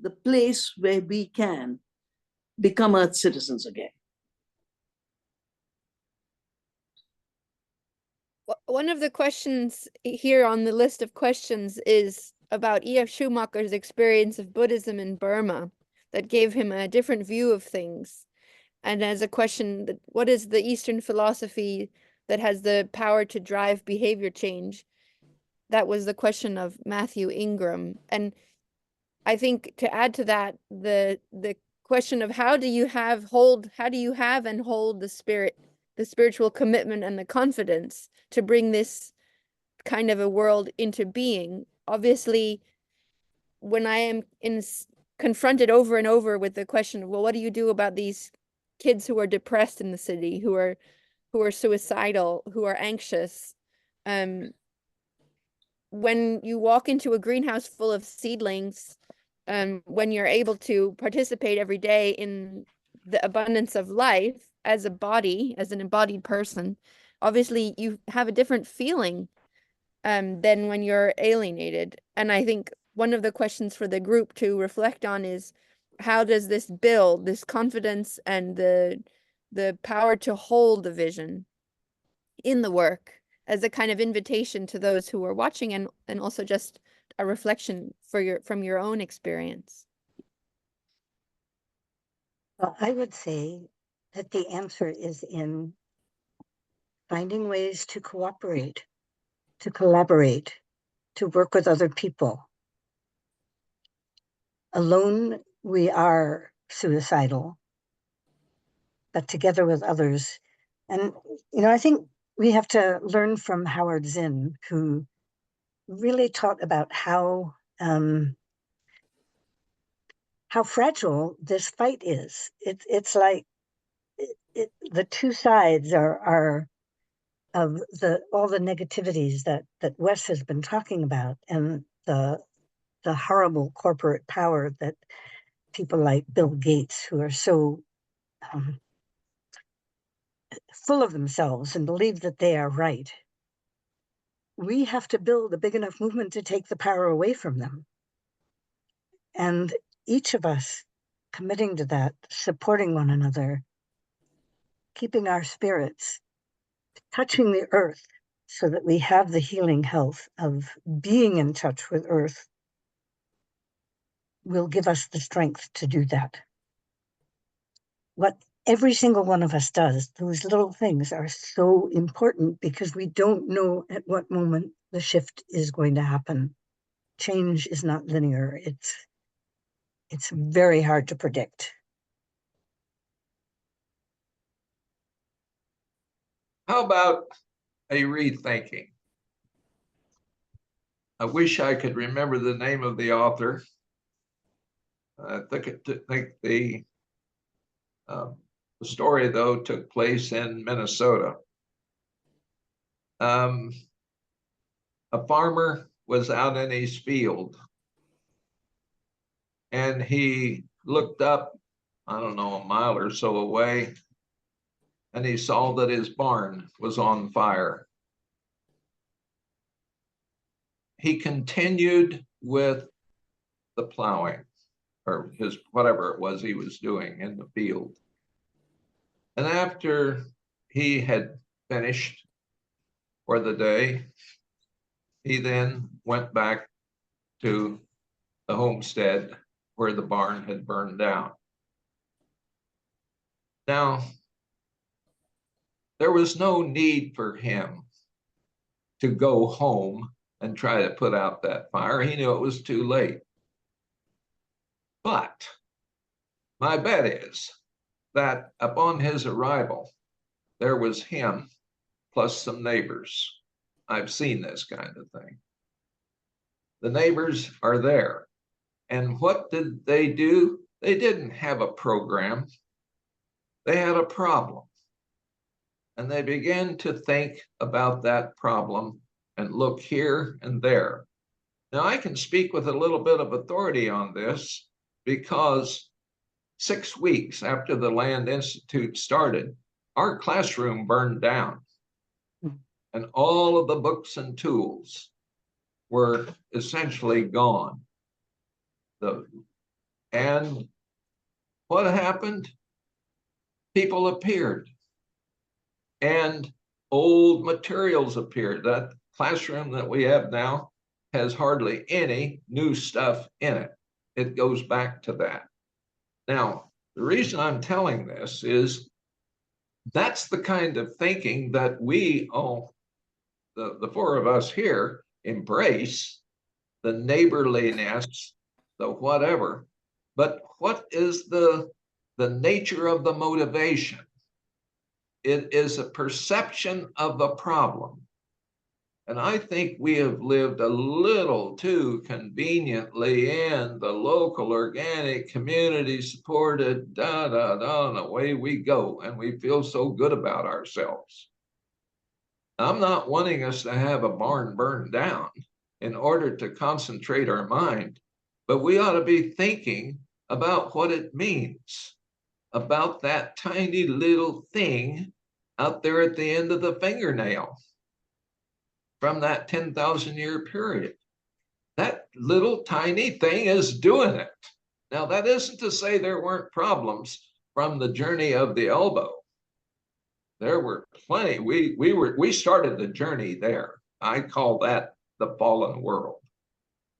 the place where we can become Earth citizens again. One of the questions here on the list of questions is about E.F. Schumacher's experience of Buddhism in Burma that gave him a different view of things. And as a question, that what is the Eastern philosophy that has the power to drive behavior change? That was the question of Matthew Ingram. And I think to add to that, the question of how do you have and hold the spiritual commitment and the confidence to bring this kind of a world into being. Obviously, when I am confronted over and over with the question of, well, what do you do about these kids who are depressed in the city, who are suicidal, who are anxious? When you walk into a greenhouse full of seedlings, when you're able to participate every day in the abundance of life as a body, as an embodied person, obviously you have a different feeling than when you're alienated. And I think one of the questions for the group to reflect on is, how does this build this confidence and the power to hold the vision in the work, as a kind of invitation to those who are watching, and also just a reflection from your own experience? Well, I would say that the answer is in finding ways to cooperate, to collaborate, to work with other people. Alone, we are suicidal, but together with others. And, I think we have to learn from Howard Zinn, who really taught about how fragile this fight is. It's like the two sides are of all the negativities that Wes has been talking about, and the horrible corporate power that people like Bill Gates, who are so full of themselves and believe that they are right. We have to build a big enough movement to take the power away from them. And each of us committing to that, supporting one another, keeping our spirits, touching the earth so that we have the healing health of being in touch with earth, will give us the strength to do that. What every single one of us does, those little things are so important, because we don't know at what moment the shift is going to happen. Change is not linear. It's very hard to predict. How about a rethinking? I wish I could remember the name of the author. I think the story, though, took place in Minnesota. A farmer was out in his field, and he looked up, I don't know, a mile or so away, and he saw that his barn was on fire. He continued with the plowing, or his whatever it was he was doing in the field. And after he had finished for the day, he then went back to the homestead where the barn had burned down. Now, there was no need for him to go home and try to put out that fire. He knew it was too late. But my bet is that upon his arrival, there was him plus some neighbors. I've seen this kind of thing. The neighbors are there. And what did they do? They didn't have a program. They had a problem. And they began to think about that problem and look here and there. Now, I can speak with a little bit of authority on this, because 6 weeks after the Land Institute started, our classroom burned down, and all of the books and tools were essentially gone. And what happened? People appeared, and old materials appeared. That classroom that we have now has hardly any new stuff in it. It goes back to that. Now, the reason I'm telling this is that's the kind of thinking that we all, the four of us here, embrace, the neighborliness, the whatever. But what is the nature of the motivation? It is a perception of a problem. And I think we have lived a little too conveniently in the local, organic, community supported, and away we go. And we feel so good about ourselves. I'm not wanting us to have a barn burned down in order to concentrate our mind, but we ought to be thinking about what it means, about that tiny little thing out there at the end of the fingernail from that 10,000-year period. That little tiny thing is doing it. Now, that isn't to say there weren't problems from the journey of the elbow. There were plenty. We started the journey there. I call that the fallen world.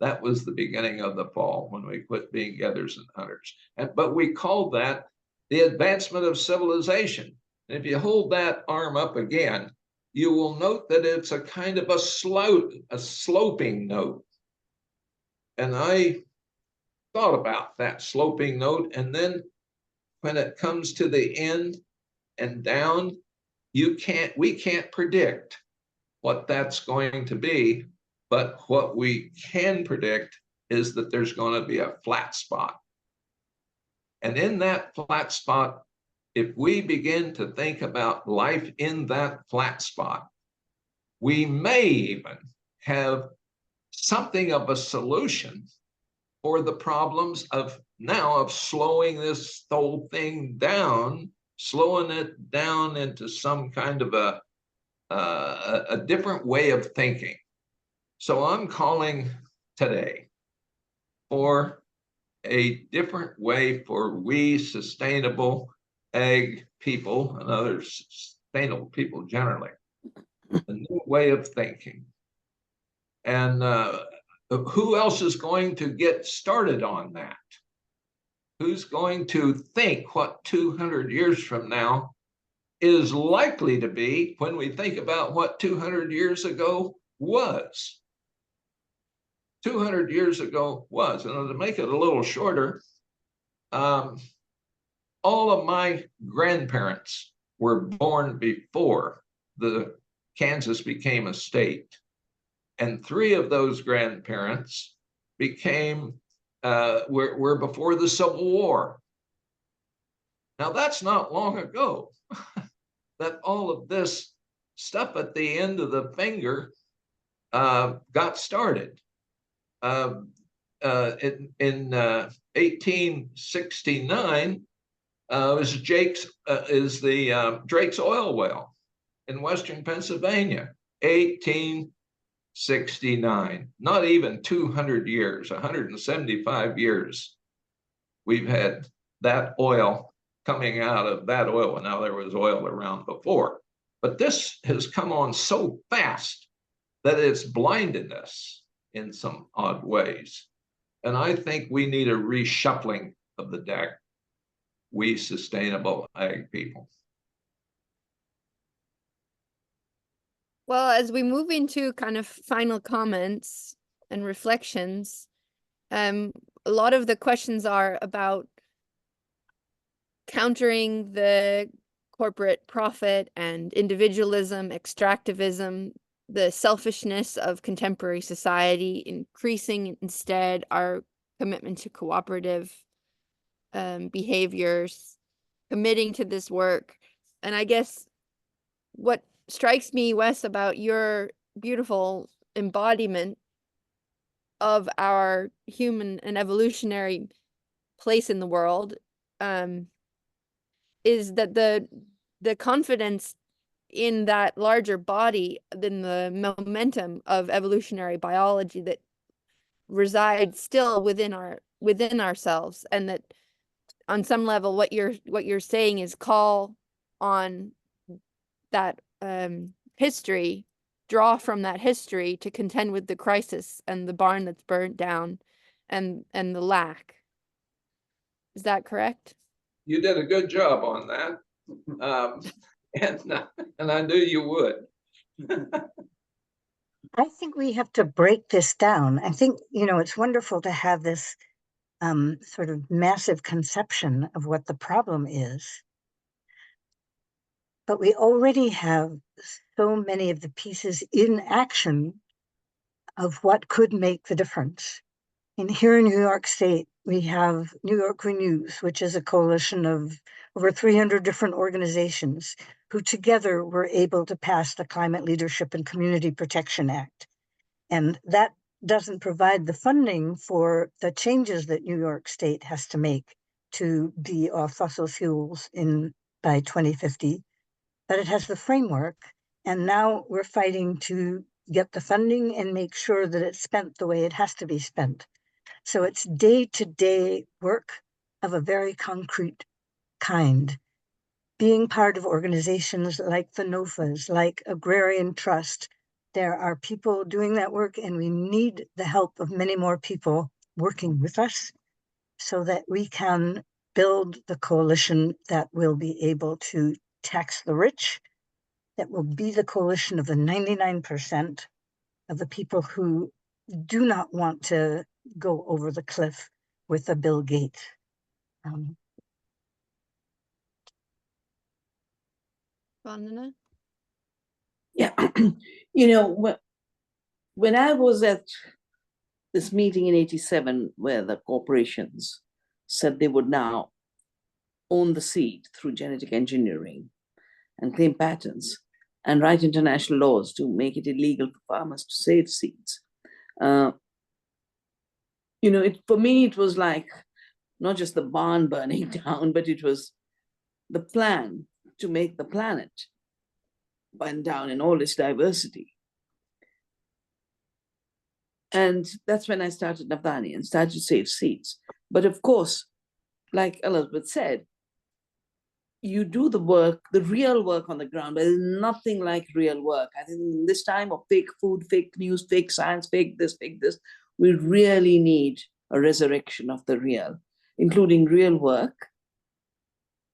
That was the beginning of the fall when we quit being gatherers and hunters. But we called that the advancement of civilization. And if you hold that arm up again, you will note that it's a kind of a sloping note. And I thought about that sloping note. And then when it comes to the end and down, we can't predict what that's going to be. But what we can predict is that there's going to be a flat spot. And in that flat spot, if we begin to think about life in that flat spot, we may even have something of a solution for the problems of slowing this whole thing down, slowing it down into some kind of a different way of thinking. So I'm calling today for a different way for we sustainable ag people and other sustainable people generally, a new way of thinking. And who else is going to get started on that? Who's going to think what 200 years from now is likely to be when we think about what 200 years ago was? 200 years ago was, and to make it a little shorter, all of my grandparents were born before the Kansas became a state. And 3 of those grandparents were before the Civil War. Now that's not long ago that all of this stuff at the end of the finger got started. In 1869, was Drake's oil well in Western Pennsylvania. 1869, not even 200 years, 175 years. We've had that oil coming out of that oil. Now there was oil around before, but this has come on so fast that it's blinded us in some odd ways. And I think we need a reshuffling of the deck, we sustainable ag people. Well, as we move into kind of final comments and reflections, a lot of the questions are about countering the corporate profit and individualism, extractivism, the selfishness of contemporary society, increasing instead our commitment to cooperative behaviors, committing to this work. And I guess what strikes me, Wes, about your beautiful embodiment of our human and evolutionary place in the world is that the confidence in that larger body, than the momentum of evolutionary biology that resides still within ourselves, and that on some level what you're saying is call on that history draw from that history to contend with the crisis and the barn that's burnt down and the lack. Is that correct? You did a good job on that. And I knew you would. I think we have to break this down. I think, it's wonderful to have this sort of massive conception of what the problem is. But we already have so many of the pieces in action of what could make the difference. And here in New York State, we have New York Renews, which is a coalition of over 300 different organizations who together were able to pass the Climate Leadership and Community Protection Act. And that doesn't provide the funding for the changes that New York State has to make to be off fossil fuels by 2050, but it has the framework. And now we're fighting to get the funding and make sure that it's spent the way it has to be spent. So it's day-to-day work of a very concrete kind. Being part of organizations like the NOFAs, like Agrarian Trust, there are people doing that work, and we need the help of many more people working with us so that we can build the coalition that will be able to tax the rich, that will be the coalition of the 99% of the people who do not want to go over the cliff with a Bill Gates. Vandana? Yeah, when I was at this meeting in 87, where the corporations said they would now own the seed through genetic engineering and claim patents and write international laws to make it illegal for farmers to save seeds. For me, it was like not just the barn burning down, but it was the plan to make the planet burn down in all its diversity. And that's when I started Navdanya and started to save seeds. But of course, like Elizabeth said, you do the work, the real work on the ground, but there's nothing like real work. I think in this time of fake food, fake news, fake science, fake this, we really need a resurrection of the real, including real work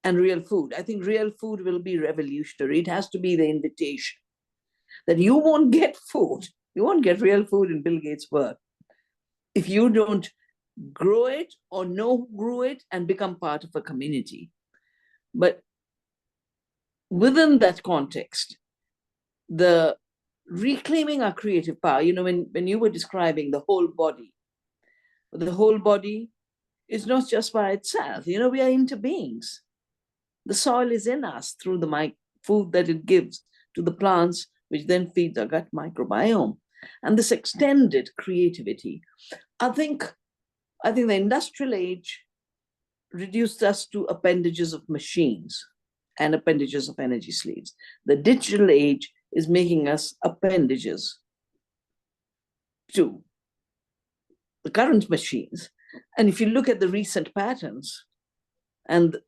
and real food. I think real food will be revolutionary. It has to be the invitation that you won't get food. You won't get real food in Bill Gates' work if you don't grow it or know who grew it and become part of a community. But within that context, the reclaiming our creative power, when you were describing the whole body is not just by itself. We are interbeings. The soil is in us through the food that it gives to the plants, which then feeds our gut microbiome. And this extended creativity, I think the industrial age reduced us to appendages of machines and appendages of energy slaves. The digital age is making us appendages to the current machines. And if you look at the recent patterns and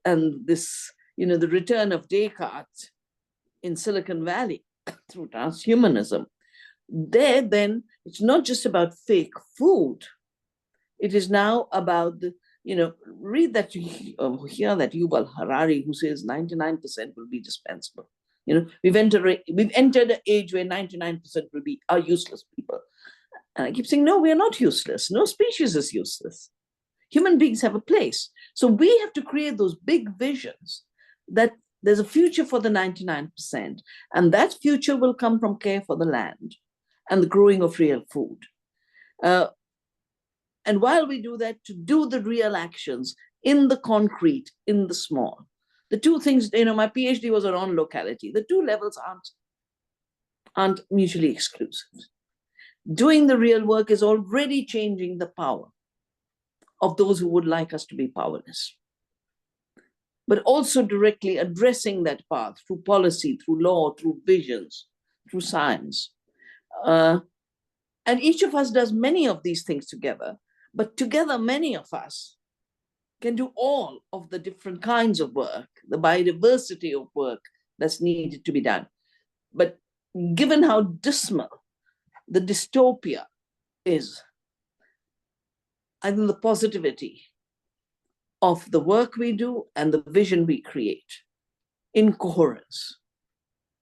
this, the return of Descartes in Silicon Valley through transhumanism, then it's not just about fake food. It is now about read that, hear that Yuval Harari, who says 99% will be dispensable. We've entered an age where 99% are useless people. And I keep saying, no, we are not useless. No species is useless. Human beings have a place. So we have to create those big visions that there's a future for the 99%. And that future will come from care for the land and the growing of real food. And while we do that, to do the real actions in the concrete, in the small. The two things, my PhD was around locality. The two levels aren't mutually exclusive. Doing the real work is already changing the power of those who would like us to be powerless. But also directly addressing that path through policy, through law, through visions, through science. And each of us does many of these things together, but together many of us can do all of the different kinds of work, the biodiversity of work that's needed to be done. But given how dismal the dystopia is, I think the positivity of the work we do and the vision we create in coherence,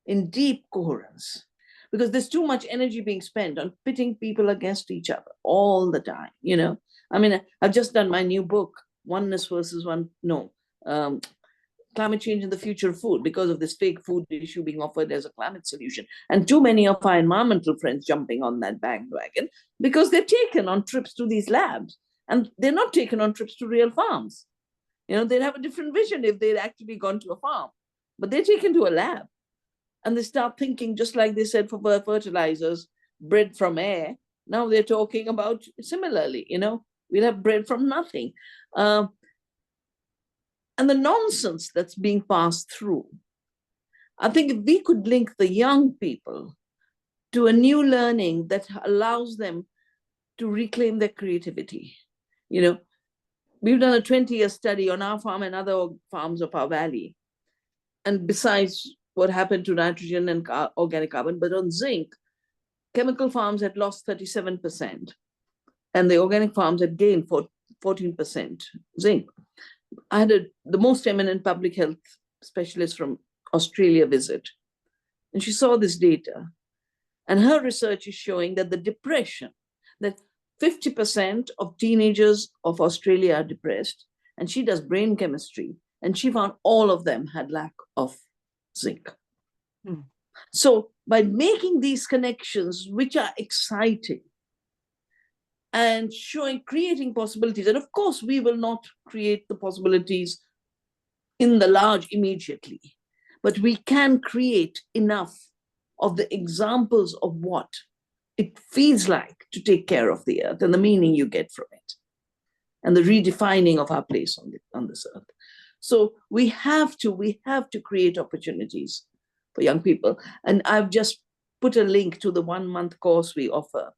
in deep coherence, because there's too much energy being spent on pitting people against each other all the time, you know. I mean, I've just done my new book, Oneness versus Climate Change in the Future of Food, because of this fake food issue being offered as a climate solution. And too many of our environmental friends jumping on that bandwagon because they're taken on trips to these labs and they're not taken on trips to real farms. You know, they'd have a different vision if they'd actually gone to a farm, but they're taken to a lab and they start thinking, just like they said for fertilizers, bread from air. Now they're talking about similarly, you know, we'll have bread from nothing. And the nonsense that's being passed through. I think if we could link the young people to a new learning that allows them to reclaim their creativity. You know, we've done a 20-year study on our farm and other farms of our valley. And besides what happened to nitrogen and organic carbon, but on zinc, chemical farms had lost 37%. And the organic farms had gained 14% zinc. I had the most eminent public health specialist from Australia visit, and she saw this data. And her research is showing that the depression, that 50% of teenagers of Australia are depressed, and she does brain chemistry, and she found all of them had lack of zinc. So by making these connections, which are exciting, and creating possibilities. And of course, we will not create the possibilities in the large immediately, but we can create enough of the examples of what it feels like to take care of the earth and the meaning you get from it and the redefining of our place on this earth. So we have to create opportunities for young people. And I've just put a link to the 1-month course we offer,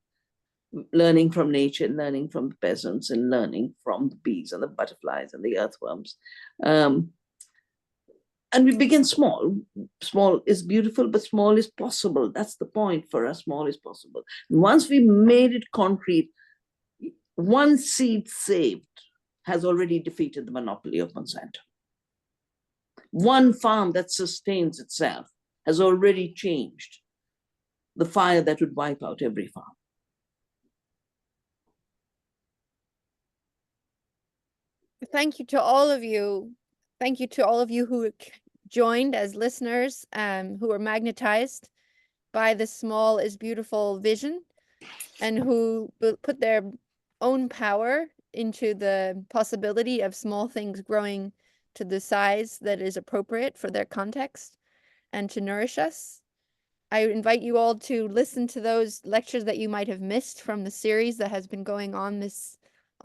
learning from nature, learning from the peasants, and learning from the bees and the butterflies and the earthworms. And we begin small. Small is beautiful, but small is possible. That's the point for us, small is possible. And once we made it concrete, one seed saved has already defeated the monopoly of Monsanto. One farm that sustains itself has already changed the fire that would wipe out every farm. Thank you to all of you. Thank you to all of you who joined as listeners, who were magnetized by the small is beautiful vision and who put their own power into the possibility of small things growing to the size that is appropriate for their context and to nourish us. I invite you all to listen to those lectures that you might have missed from the series that has been going on the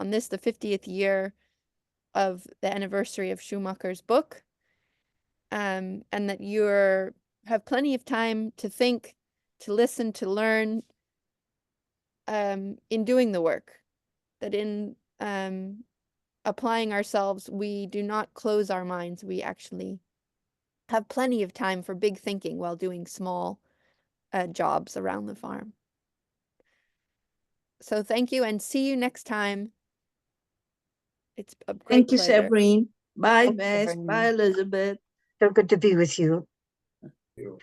50th year of the anniversary of Schumacher's book, and that you have plenty of time to think, to listen, to learn in doing the work, that in applying ourselves, we do not close our minds. We actually have plenty of time for big thinking while doing small jobs around the farm. So thank you and see you next time. It's a great Thank you, pleasure. Severine. Bye, Thank you, Bess. Severine. Bye, Elizabeth. So good to be with you. You.